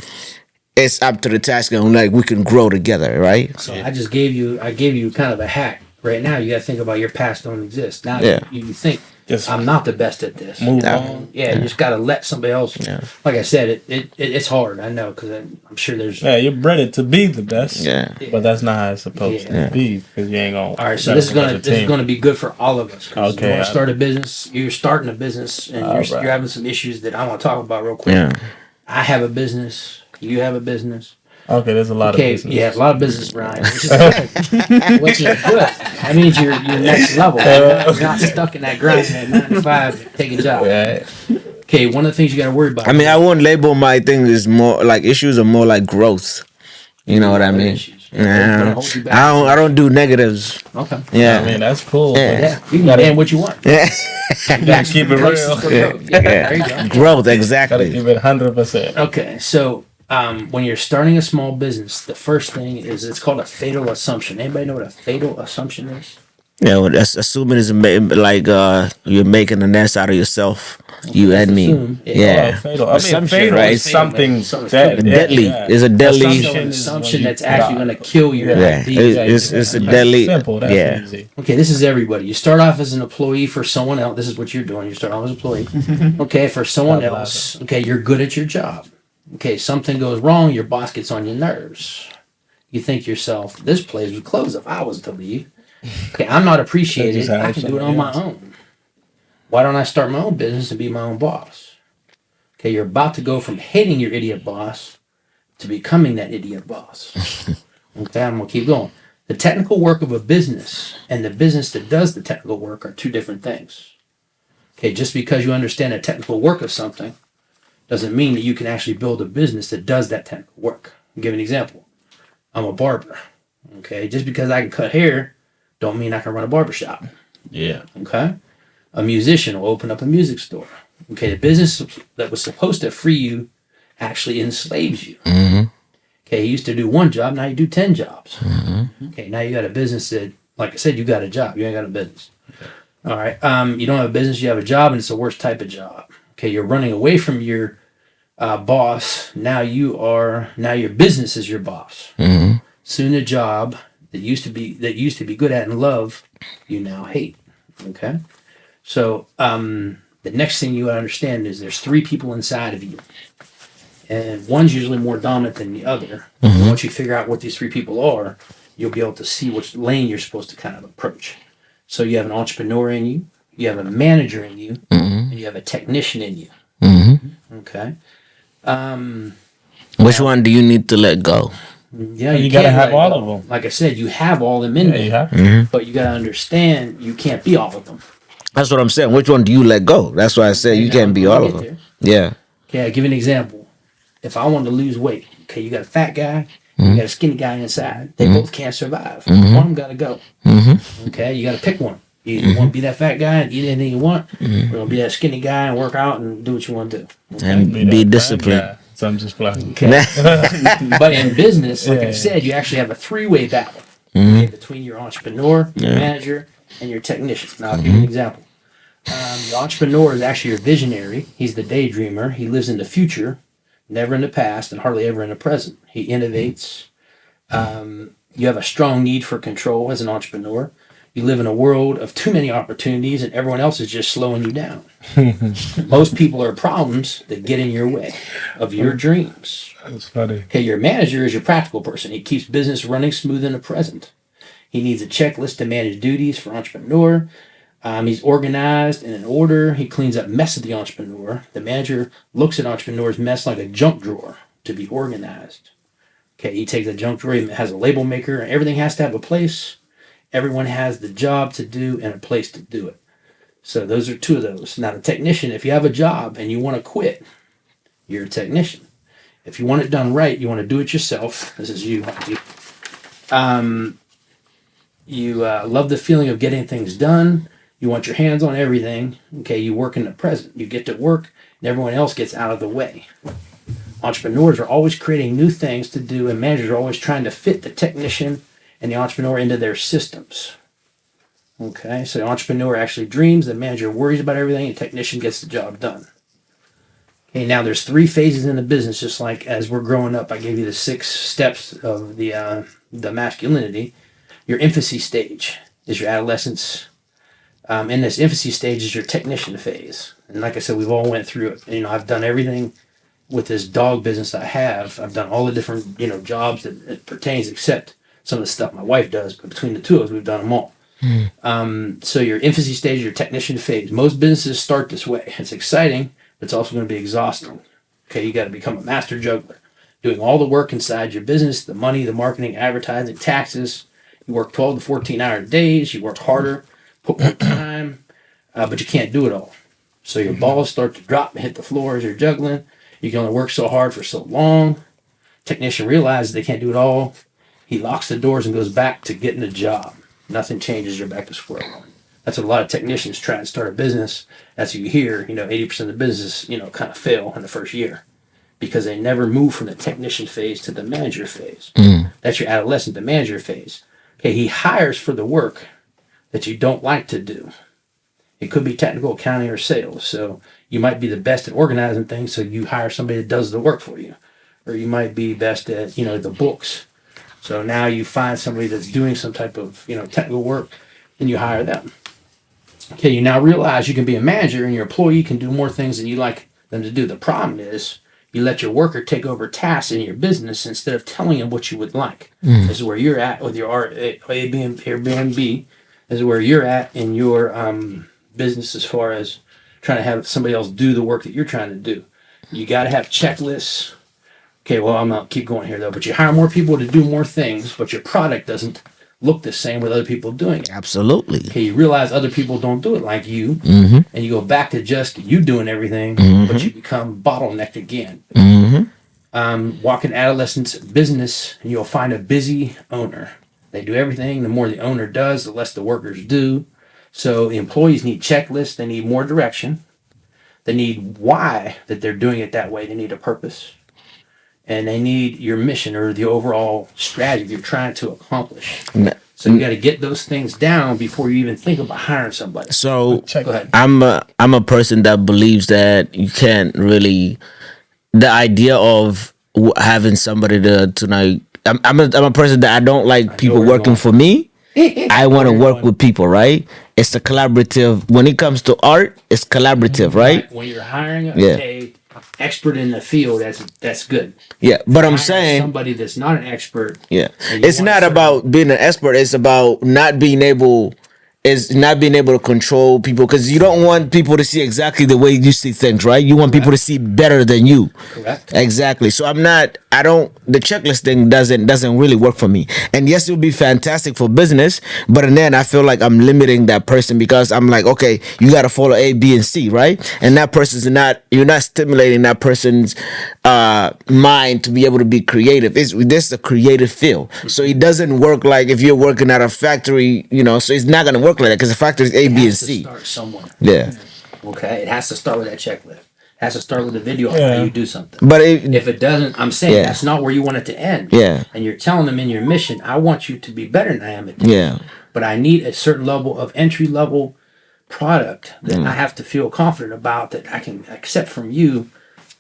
up to the task, and, like, we can grow together, right?
So I gave you kind of a hack. Right now, you got to think about your past don't exist. Now you think
Just
I'm not the best at this.
Move on.
Yeah, you just got to let somebody else.
Yeah.
Like I said, it's hard. I know, because I'm sure there's.
Yeah, you're bred to be the best.
Yeah.
But that's not how it's supposed
Yeah.
to be, because you ain't gonna.
All right, so this is gonna be good for all of us. 'Cause
Okay,
you want to start a business. You're starting a business, and you're having some issues that I want to talk about real quick.
Yeah.
I have a business. You have a business.
Okay, there's a lot of business.
Yeah, a lot of business, Brian. Which is good. Which is good. That means you're next level. You're not stuck in that grind at 9 to 5 taking jobs.
Right.
Okay, one of the things you got to worry about.
I mean, I wouldn't label my thing as more like issues, are more like growth. You know what I mean?
Issues.
Yeah.
Hold you back.
I don't do negatives.
Okay.
Yeah.
I mean, that's cool.
Yeah.
Yeah, you can demand what you want.
Yeah.
You gotta keep it
Places
real.
for growth. Yeah, there you go.
Growth,
Gotta
exactly.
keep it 100%.
Okay, so when you're starting a small business, the first thing is it's called a fatal assumption. Anybody know what a fatal assumption is?
Yeah, well, that's assuming is like you're making a nest out of yourself. You and me.
Assume, yeah.
Yeah.
Fatal. I mean,
Assumption,
fatal
right?
is something
Something
dead.
Deadly.
Yeah.
It's a deadly.
So
Assumption
an
is
assumption
when you
that's actually
die.
going to kill your
Yeah.
idea.
It's a
That's
deadly.
simple. That's
Yeah.
easy.
Okay, this is everybody. You start off as an employee for someone else. This is what you're doing. You start off as an employee. Okay, for someone
Stop
else. Okay, you're good at your job. Okay, something goes wrong, your boss gets on your nerves. You think to yourself, this place would close if I was to leave. Okay, I'm not appreciated.
That
I
just
can do it on
happens
my own. Why don't I start my own business and be my own boss? Okay, you're about to go from hating your idiot boss to becoming that idiot boss. Okay, I'm going to keep going. The technical work of a business and the business that does the technical work are two different things. Okay, just because you understand the technical work of something doesn't mean that you can actually build a business that does that technical work. I'll give an example. I'm a barber. Okay, just because I can cut hair don't mean I can run a barber shop.
Yeah.
Okay, a musician will open up a music store. Okay, the business that was supposed to free you actually enslaves you.
Mm-hmm.
Okay, you used to do one job, now you do 10 jobs.
Mm-hmm.
Okay, now you got a business that, like I said, you got a job. You ain't got a business. All right, you don't have a business, you have a job, and it's the worst type of job. Okay, you're running away from your boss. Now your business is your boss.
Mm-hmm.
Soon the job that used to be good at and love, you now hate. Okay, so the next thing you understand is there's 3 people inside of you, and one's usually more dominant than the other.
Mm-hmm.
Once you figure out what these 3 people are, you'll be able to see which lane you're supposed to kind of approach. So you have an entrepreneur in you, you have a manager in you, and you have a technician in you.
Mm-hmm.
Okay.
Which one do you need to let go?
Yeah,
You gotta
can't
have
let
all
go.
of them.
Like I said, you have all of them in
Yeah,
there,
you have.
Mm-hmm.
but you got to understand you can't be all of them.
That's what I'm saying. Which one do you let go? That's why I said you can't be all of them. Yeah.
Okay, I'll give you an example. If I wanted to lose weight, okay, you got a fat guy, you got a skinny guy inside. They both can't survive. One of them got to go.
Mm-hmm.
Okay, you got to pick one. You either want to be that fat guy and eat anything you want, or you want to be that skinny guy and work out and do what you want to do.
And
Be
be
that
disciplined.
bad guy. So I'm just playing.
Okay. But in business, like I
Yeah.
said, you actually have a 3-way battle okay, between your entrepreneur, your manager, and your technician. Now, I'll give you an example. The entrepreneur is actually your visionary. He's the daydreamer. He lives in the future, never in the past, and hardly ever in the present. He innovates. You have a strong need for control as an entrepreneur. You live in a world of too many opportunities, and everyone else is just slowing you down. Most people are problems that get in your way of your dreams.
That's funny.
Okay, your manager is your practical person. He keeps business running smooth in the present. He needs a checklist to manage duties for entrepreneur. He's organized and in order. He cleans up mess of the entrepreneur. The manager looks at entrepreneur's mess like a junk drawer to be organized. Okay, he takes a junk drawer, he has a label maker, and everything has to have a place. Everyone has the job to do and a place to do it. So those are two of those. Now the technician, if you have a job and you want to quit, you're a technician. If you want it done right, you want to do it yourself. This is you. You love the feeling of getting things done. You want your hands on everything. Okay, you work in the present. You get to work, and everyone else gets out of the way. Entrepreneurs are always creating new things to do, and managers are always trying to fit the technician and the entrepreneur into their systems. Okay, so the entrepreneur actually dreams, the manager worries about everything, and the technician gets the job done. Okay, now there's 3 phases in the business, just like as we're growing up. I gave you the 6 steps of the masculinity. Your infancy stage is your adolescence. In this infancy stage is your technician phase. And like I said, we've all went through it. I've done everything with this dog business I have. I've done all the different, jobs that it pertains, except some of the stuff my wife does. But between the two of us, we've done them all. So your infancy stage, your technician phase. Most businesses start this way. It's exciting, but it's also going to be exhausting. Okay, you got to become a master juggler, doing all the work inside your business, the money, the marketing, advertising, taxes. You work 12 to 14-hour days. You work harder, put more time, but you can't do it all. So your balls start to drop and hit the floor as you're juggling. You can only work so hard for so long. Technician realizes they can't do it all. He locks the doors and goes back to getting a job. Nothing changes. You're back to square one. That's what a lot of technicians try to start a business. As you hear, 80% of the business, kind of fail in the first year because they never move from the technician phase to the manager phase. That's your adolescent, the manager phase. Okay, he hires for the work that you don't like to do. It could be technical, accounting, or sales. So you might be the best at organizing things, so you hire somebody that does the work for you. Or you might be best at, the books. So now you find somebody that's doing some type of, technical work, and you hire them. Okay, you now realize you can be a manager and your employee can do more things than you like them to do. The problem is you let your worker take over tasks in your business instead of telling them what you would like. This is where you're at with your Airbnb. This is where you're at in your business as far as trying to have somebody else do the work that you're trying to do. You got to have checklists. Okay, well, I'm not keep going here though, but you hire more people to do more things, but your product doesn't look the same with other people doing it.
Absolutely.
Okay, you realize other people don't do it like you, and you go back to just you doing everything, but you become bottlenecked again. Walk in adolescence business, and you'll find a busy owner. They do everything. The more the owner does, the less the workers do. So the employees need checklists. They need more direction. They need why that they're doing it that way. They need a purpose. And they need your mission or the overall strategy you're trying to accomplish. So you got to get those things down before you even think about hiring somebody.
So
Go ahead.
I'm a person that believes that you can't really the idea of having somebody to like I'm a person that I don't like people
where you're
working
going.
for me. I want to
you're
work
going.
with people, right? It's a collaborative. When it comes to art, it's collaborative, right?
When you're hiring
Yeah.
a expert in the field, that's good.
Yeah, but I'm
Hiring
saying
somebody that's not an expert.
yeah,
and you
it's
want
not
certain-
about being an expert. It's about not being able. Is not being able to control people because you don't want people to see exactly the way you see things, right? You want people to see better than you.
Correct.
Exactly. So I don't. The checklist thing doesn't really work for me. And yes, it would be fantastic for business, but then I feel like I'm limiting that person because I'm like, okay, you got to follow A, B, and C, right? And that person's not. You're not stimulating that person's mind to be able to be creative. This is a creative field, so it doesn't work like if you're working at a factory, So it's not gonna work like that because the factory is A, B, and
It has to
C.
start somewhere.
Yeah,
Okay, it has to start with that checklist. It has to start with a video on how you do something.
but
If it doesn't, I'm saying
Yeah.
that's not where you want it to end.
Yeah.
And you're telling them in your mission, I want you to be better than I am at this.
yeah,
But I need a certain level of entry level product that I have to feel confident about, that I can accept from you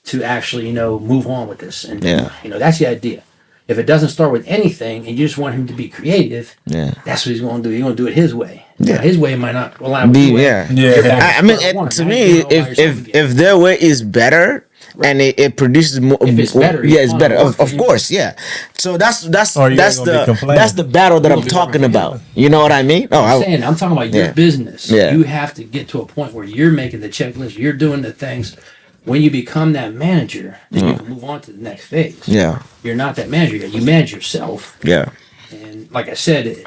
to actually, move on with this. And, that's the idea. If it doesn't start with anything and you just want him to be creative, that's what he's going to do. He's going to do it his way.
Yeah.
Now, his way might not align with your way.
Yeah.
I mean, to me, if their way is better and it produces more,
If it's better,
it's better. Of course, yeah. So that's
Or you ain't gonna be complaining.
that's the battle that I'm talking about. You know what I mean?
I'm talking about your business.
Yeah.
You have to get to a point where you're making the checklist, you're doing the things. When you become that manager, then you can move on to the next phase.
Yeah.
You're not that manager yet. You manage yourself.
Yeah.
And like I said,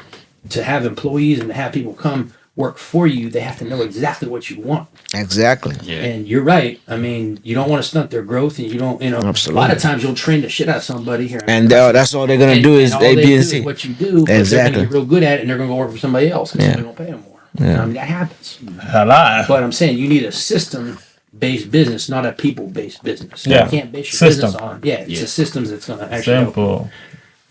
to have employees and to have people come work for you, they have to know exactly what you want.
Exactly.
Yeah.
And you're right. I mean, you don't want to stunt their growth, and you don't,
Absolutely.
a lot of times you'll train the shit out of somebody here.
And that's all they're gonna do is
all
A,
they
B,
do
and
is
C.
what you do, but they're
Exactly.
going to get real good at it, and they're going to go work for somebody else because somebody don't pay them more.
Yeah.
I mean, that happens.
A lot.
But I'm saying you need a system-based business, not a people-based business.
Yeah.
You can't base your
System.
business on. It's the systems that's going to actually help.
Simple.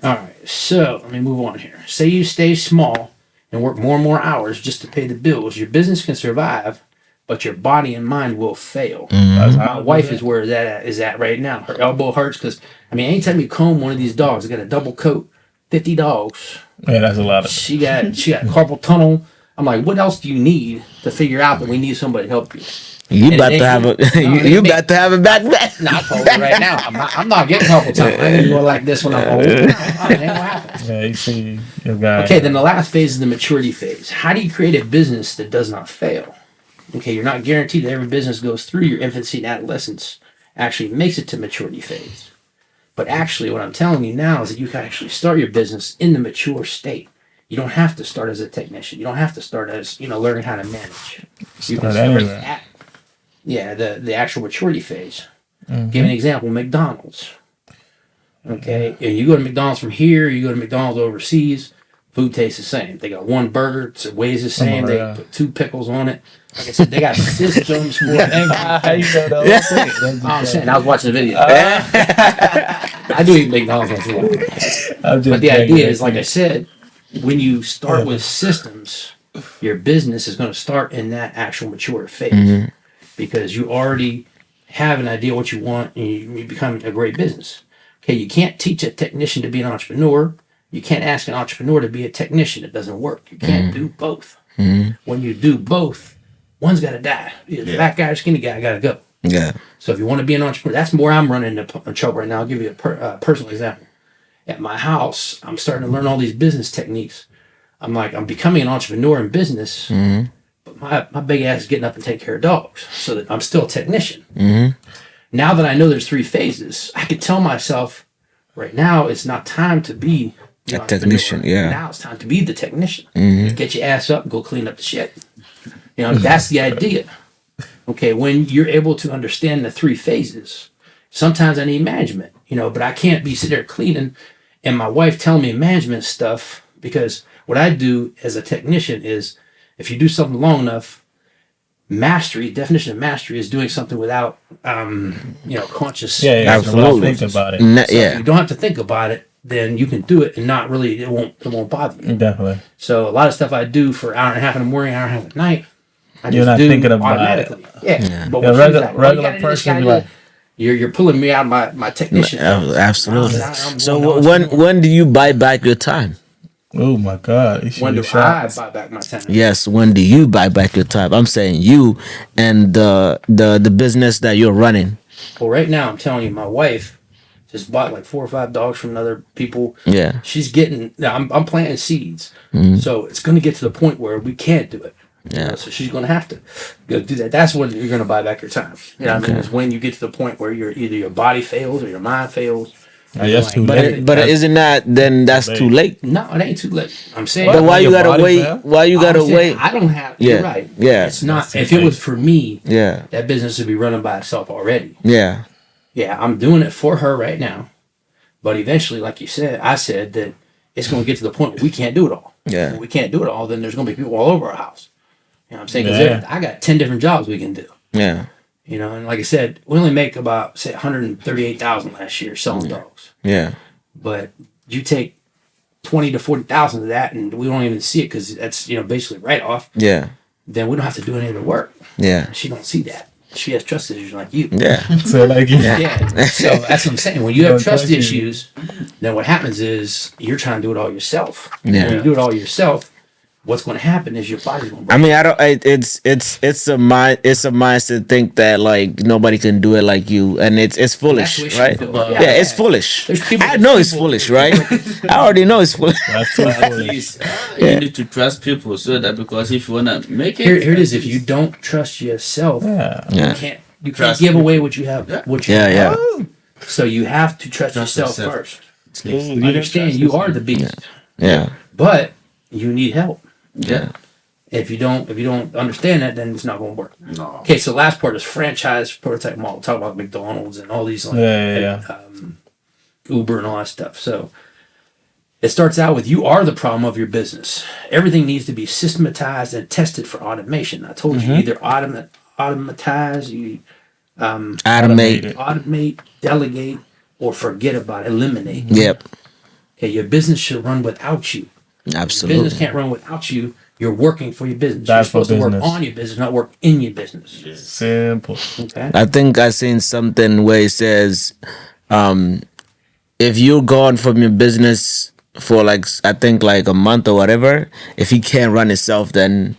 All right, so let me move on here. Say you stay small and work more and more hours just to pay the bills. Your business can survive, but your body and mind will fail.
That's
My
how
wife is where that is at right now. Her elbow hurts because, anytime you comb one of these dogs, they got a double coat, 50 dogs.
Yeah, that's a lot of.
She got carpal tunnel. I'm like, what else do you need to figure out that we need somebody to help you?
You
And
about
they-
to have a
No,
you
they-
about to have a back.
Not told right now. I'm not getting carpal tunnel. I'm gonna go like this when I'm old. No, it ain't gonna happen.
Yeah, you see your guy.
Okay, then the last phase is the maturity phase. How do you create a business that does not fail? Okay, you're not guaranteed that every business goes through your infancy and adolescence, actually makes it to maturity phase. But actually, what I'm telling you now is that you can actually start your business in the mature state. You don't have to start as a technician. You don't have to start as, learning how to manage. You can
Start
start
anywhere.
at, the actual maturity phase. Give an example, McDonald's. Okay, and you go to McDonald's from here, you go to McDonald's overseas, food tastes the same. They got one burger, it weighs the same, they put 2 pickles on it. Like I said, they got systems for everything.
How you know the whole thing?
I'm saying, I was watching the video. I do eat McDonald's once in a while. But the idea is, like I said, when you start with systems, your business is going to start in that actual mature phase because you already have an idea what you want and you become a great business. Okay, you can't teach a technician to be an entrepreneur. You can't ask an entrepreneur to be a technician. It doesn't work. You can't do both. When you do both, one's got to die. Either the fat guy or skinny guy got to go.
Yeah.
So if you want to be an entrepreneur, that's where I'm running into trouble right now. I'll give you a personal example. At my house, I'm starting to learn all these business techniques. I'm becoming an entrepreneur in business, but my big ass is getting up and taking care of dogs. So that I'm still a technician. Now that I know there's 3 phases, I can tell myself right now it's not time to be the
A technician,
entrepreneur.
yeah.
Now it's time to be the technician. Get your ass up and go clean up the shit. That's the idea. Okay, when you're able to understand the 3 phases, sometimes I need management, but I can't be sitting there cleaning and my wife telling me management stuff, because what I do as a technician is if you do something long enough, definition of mastery is doing something without, conscious.
Yeah,
Absolutely.
Think about it.
So if you don't have to think about it, then you can do it and not really, it won't bother you.
Definitely.
So a lot of stuff I do for an hour and a half in the morning, hour and a half at night, I
You're
just
not
do
thinking about
automatically. Yeah. But
Yeah,
when she's
regular-
like, "Oh, you
regular
gotta do this,
person
gotta
be
do
like-
that," you're pulling me out of my technician.
Absolutely.
I'm
So
going on
when do you buy back your time?
Oh my God. You should
When
be
do I
shocked.
buy back my time?
Yes, when do you buy back your time? I'm saying you and the business that you're running.
Well, right now I'm telling you, my wife just bought like 4 or 5 dogs from other people.
Yeah.
She's getting. Now I'm planting seeds, so it's going to get to the point where we can't do it.
Yeah.
So she's going to have to go do that. That's when you're going to buy back your time. You know what I mean? It's when you get to the point where either your body fails or your mind fails.
That's too
But
late.
isn't that's too late?
No, it ain't too late. I'm saying.
But why you
Your
gotta
body
wait?
fail?
Why you gotta
I'm saying
wait?
I don't have.
Yeah,
You're right.
yeah.
It's not.
too
If it
late.
was for me,
Yeah,
that business would be running by itself already.
yeah,
Yeah, I'm doing it for her right now. But eventually, like you said, I said that it's going to get to the point where we can't do it all.
Yeah.
When we can't do it all, then there's going to be people all over our house. You know what I'm saying? Because
Yeah.
I got 10 different jobs we can do.
yeah,
And like I said, we only make about, say, 138,000 last year selling dogs.
yeah,
But you take 20 to 40,000 of that, and we don't even see it because that's basically write off.
yeah.
then we don't have to do any of the work.
Yeah.
She don't see that. She has trust issues like you.
Yeah.
So like,
Yeah. So that's what I'm saying. When you have
Don't
trust
trust you.
issues, then what happens is you're trying to do it all yourself.
Yeah.
When you do it all yourself, what's going to happen is your body's going to
I
break.
mean, I don't. It's a mindset to think that like nobody can do it like you, and it's foolish,
That's the way she
right?
feels.
Yeah, it's foolish.
There's people-
I know it's foolish, right? I already know it's foolish.
that's so foolish.
Please, you need to trust people so that because if you wanna make it,
Here it is. If you don't trust yourself,
Yeah.
Yeah.
you can't
Trust
give
people.
away what you have. What you
Yeah,
have.
yeah,
So you have to trust yourself
yourself.
first.
You
You understand you are the beast,
yeah,
but you need help.
yeah.
If you don't understand that, then it's not going to work.
No.
Okay, so last part is franchise prototype model. Talk about McDonald's and all these like
Yeah.
Uber and all that stuff. So it starts out with you are the problem of your business. Everything needs to be systematized and tested for automation. I told you either automatize, you
automate.
automate, delegate, or forget about it, eliminate.
Yep,
Okay, your business should run without you. Your
absolutely.
business can't run without you. You're working for your business.
That's
You're supposed
for
to work
business.
on your business, not work in your business.
Simple.
Okay.
I think I seen something where it says, if you're gone from your business for like I think like a month or whatever, if he can't run itself, then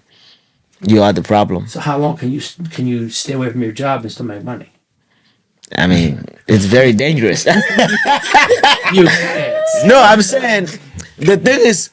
you are the problem.
So how long can you stay away from your job and still make money?
I mean, it's very dangerous.
You can't.
No, I'm saying the thing is,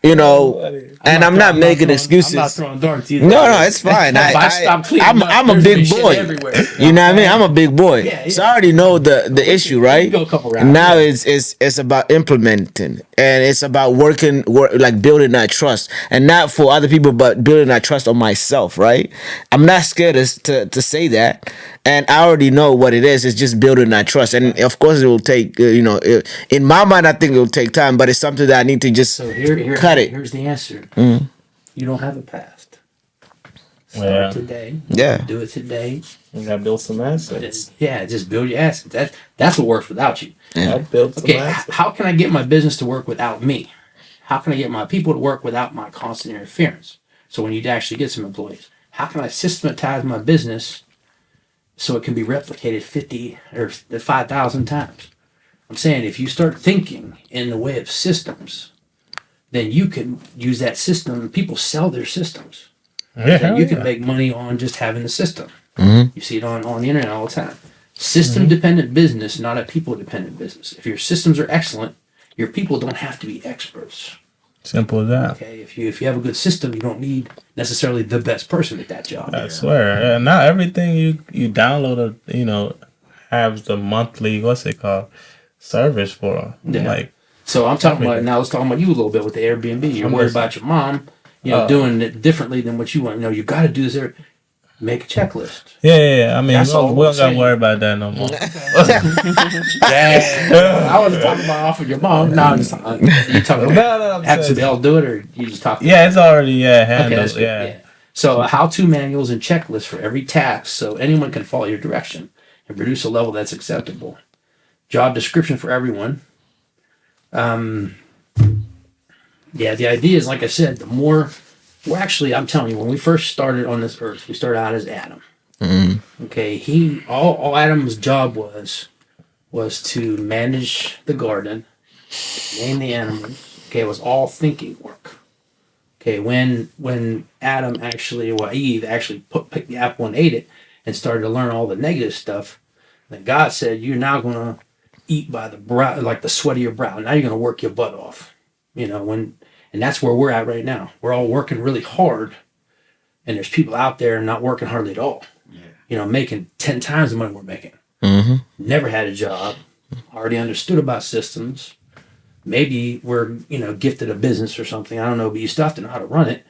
you know, and I'm not making excuses.
I'm not throwing darts either.
No, it's fine.
If I stop cleaning
I'm
up,
I'm a
there's
big
gonna be shit
boy.
everywhere.
You know what I mean? I'm a big boy.
Yeah,
So I already know the issue, right?
go a couple rounds,
Now
yeah.
it's about implementing, and it's about like building that trust, and not for other people, but building that trust on myself, right? I'm not scared to say that, and I already know what it is. It's just building that trust, and of course it will take. In my mind, I think it will take time, but it's something that I need to just
So here
cut it.
Here's the answer. You don't have a past. Start
Yeah.
today.
Yeah.
Do it today.
You gotta build some assets.
Just build your assets. That's what works without you.
Yeah.
I built some
Okay,
assets.
how can I get my business to work without me? How can I get my people to work without my constant interference? So when you actually get some employees, how can I systematize my business so it can be replicated 50 or 5,000 times? I'm saying if you start thinking in the way of systems, then you can use that system. People sell their systems.
Yeah,
You can make money on just having the system.
Mm-hmm.
You see it on the internet all the time. System dependent business, not a people dependent business. If your systems are excellent, your people don't have to be experts.
Simple as that.
Okay, if you have a good system, you don't need necessarily the best person at that job.
I swear. Yeah, not everything you download, has the monthly what's it called service for.
Yeah.
Like
So I'm talking about now. Let's talk about you a little bit with the Airbnb. You're worried about your mom, doing it differently than what you want. You got to do this. Make a checklist.
yeah. I mean,
That's all
we
I'm
don't gotta
saying.
worry about that no more.
I wasn't talking about off of your mom. No, I'm just talking. You talking about
No, I'm
have
saying-
to all do it, or you just talk.
Yeah, it's already
Okay,
handled.
that's good.
yeah.
So how-to manuals and checklists for every task, so anyone can follow your direction and produce a level that's acceptable. Job description for everyone. The idea is, like I said, the more. Well, actually, I'm telling you, when we first started on this earth, we started out as Adam. Okay, all Adam's job was to manage the garden, name the animals. Okay, it was all thinking work. Okay, when Eve actually picked the apple and ate it and started to learn all the negative stuff, then God said, "You're now gonna eat by the brow, like the sweat of your brow. Now you're gonna work your butt off." And that's where we're at right now. We're all working really hard, and there's people out there not working hardly at all. Making 10 times the money we're making.
Mm-hmm.
Never had a job, already understood about systems. Maybe we're, gifted a business or something. I don't know, but you still have to know how to run it.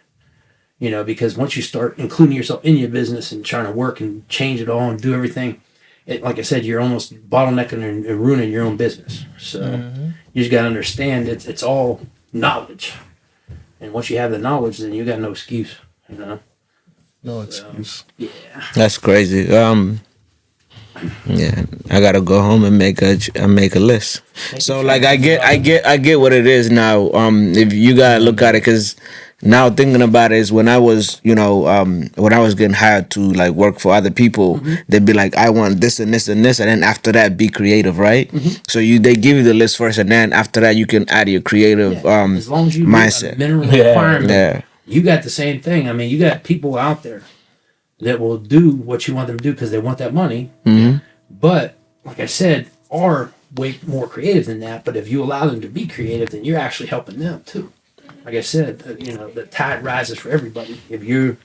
Because once you start including yourself in your business and trying to work and change it all and do everything, like I said, you're almost bottlenecking and ruining your own business. So you just got to understand it's all knowledge. And once you have the knowledge, then you got no excuse,
No excuse.
Yeah.
That's crazy. Yeah, I gotta go home and make a list. So like I get what it is now. If you gotta look at it, now thinking about it is when I was, when I was getting hired to like work for other people, they'd be like, I want this and this and this, and then after that, be creative, right? So they give you the list first, and then after that, you can add your creative
As long as you meet a
mindset.
minimum
Yeah.
requirement,
Yeah.
you got the same thing. I mean, you got people out there that will do what you want them to do because they want that money. But like I said, are way more creative than that. But if you allow them to be creative, then you're actually helping them too. Like I said, the tide rises for everybody if you're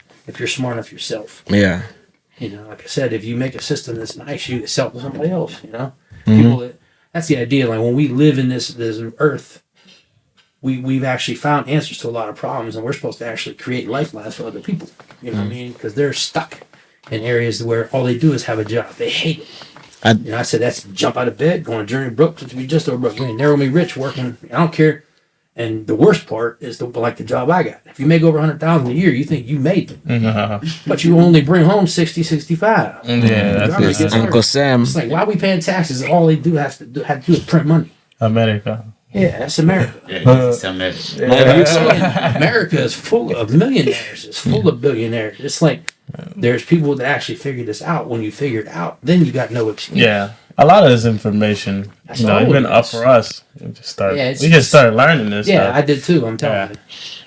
smart enough yourself.
Yeah.
Like I said, if you make a system that's nice, you can sell it to somebody else. People. That's the idea. Like when we live in this earth, we've actually found answers to a lot of problems, and we're supposed to actually create lifelines for other people. You know what I mean? Because they're stuck in areas where all they do is have a job. They hate it. I said, that's jump out of bed, going to Journey Brook, since we just over Brook. You ain't never gonna be rich working. I don't care. And the worst part is like the job I got. If you make over 100,000 a year, you think you made it, but you only bring home 60, 65.
Yeah, that's
It's Uncle Sam.
It's like, why are we paying taxes? All they do have to do is print money.
America.
Yeah, that's America.
Yeah, it's America.
America is full of millionaires. It's full of billionaires. It's like there's people that actually figure this out. When you figure it out, then you got no excuse.
Yeah, a lot of this information,
That's all
even
it
up
is.
for us. We
it's-
just started learning this
Yeah,
stuff.
I did too. I'm telling
Yeah.
you.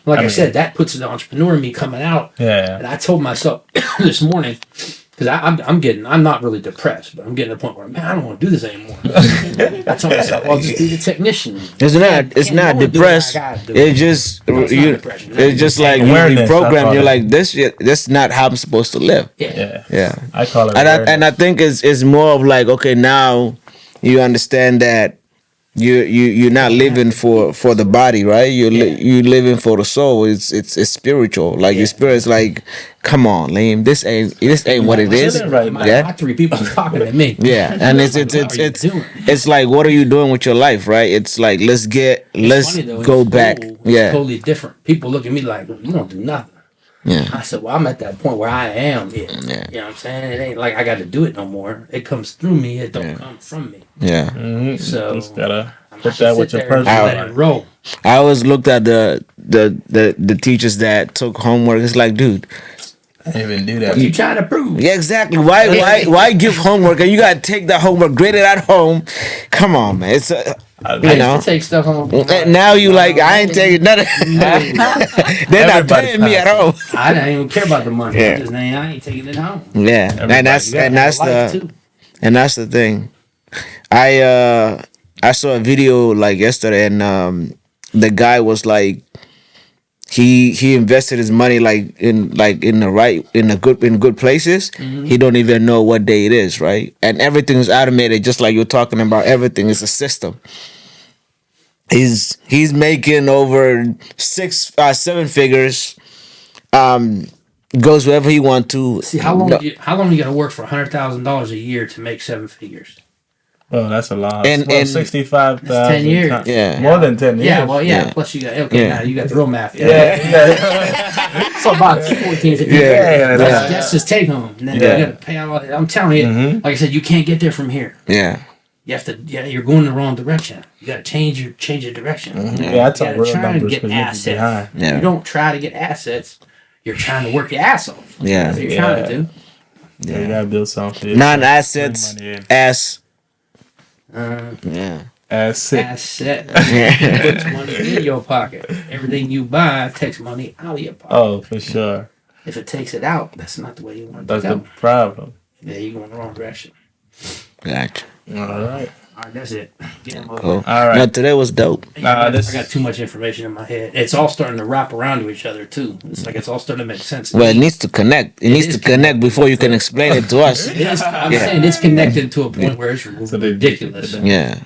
Like I,
mean-
said, that puts the entrepreneur in me coming out.
Yeah.
And I told myself this morning, because I'm not really depressed, but I'm getting to the point where, man, I don't want to do this anymore. I told myself, I'll just be the technician.
It's
Can't
not
no one do what I
depressed.
gotta do.
It's just
No, it's not depression.
it's just like you
Awareness, I
reprogram.
call
You're
it.
like this not how I'm supposed to live.
Yeah.
Yeah.
I call it.
And
awareness.
I think it's more of like, okay, now you understand that you're not living for the body, right? You living for the soul. It's spiritual. Like your spirit's like, come on, Liam, this ain't what it is.
Right,
my,
Yeah.
my 3 people talking to me.
Yeah, and it's
What are you doing?
it's like, what are you doing with your life, right? It's like let's
It's funny, though, in
go
school,
back.
it's
Yeah,
totally different. People look at me like, you don't do nothing.
yeah,
I said, well, I'm at that point where I am. Yeah.
Yeah.
You know what I'm saying? It ain't like I got to do it no more. It comes through me. It don't come from me.
yeah.
Mhm.
So
Just gotta
I'm
put
not
that
gonna
with
sit
your
there and
personal
let
life.
it roll.
I always looked at the teachers that took homework. It's like, dude,
I didn't even do
What
that.
you trying to prove?
yeah, exactly. Why give homework and you gotta take that homework, grade it at home? Come on, man. It's
I
you
used
know.
to take stuff home.
Now you like, I ain't taking nothing. They're not
Everybody
paying me at all.
I don't even care about the money.
Yeah.
I ain't taking it home.
Yeah,
Everybody.
and that's
You gotta
and
have
that's
a life,
the
too.
and that's the thing. I saw a video like yesterday, and the guy was like, he invested his money in good places. He don't even know what day it is, right? And everything is automated, just like you're talking about. Everything is a system. He's making over 7 figures. Goes wherever he want to.
See how long?
No.
How long you got to work for $100,000 a year to make 7 figures?
Oh, that's a lot.
And-
Well,
and-
65,000.
That's 10 years.
Yeah.
More than 10 years.
Yeah, well, yeah.
Yeah.
Plus you got okay.
Yeah.
Now you got the real math.
Yeah.
So about 14, 15
Yeah,
years.
yeah.
That's just take home. And then
Yeah.
you got to pay out all that. I'm telling you, like I said, you can't get there from here.
Yeah.
You have to. Yeah, you're going the wrong direction. You got to change your direction.
Yeah, I talk
You gotta
real
try and
numbers
get
because you're
assets.
behind.
Yeah.
You don't try to get assets. You're trying to work your ass off.
Yeah.
That's what you're trying to do.
Yeah, you gotta build something.
Non-assets,
Bring money in.
ass.
Uh,
Yeah.
As sick.
asset puts money in your pocket. Everything you buy takes money out of your pocket.
Oh, for sure.
If it takes it out, that's not the way you want it to
That's the
go.
problem.
Yeah, you're going the wrong direction.
Gotcha.
All right.
All right, that's it. Get him over.
Cool.
All right.
No, today was dope.
I
this-
got too much information in my head. It's all starting to wrap around to each other too. It's like it's all starting to make sense.
Well, it needs to connect. It needs
is
to connect before you can explain it to us.
I'm
Yeah.
saying it's connected to a point where it's
So they-
ridiculous.
Yeah.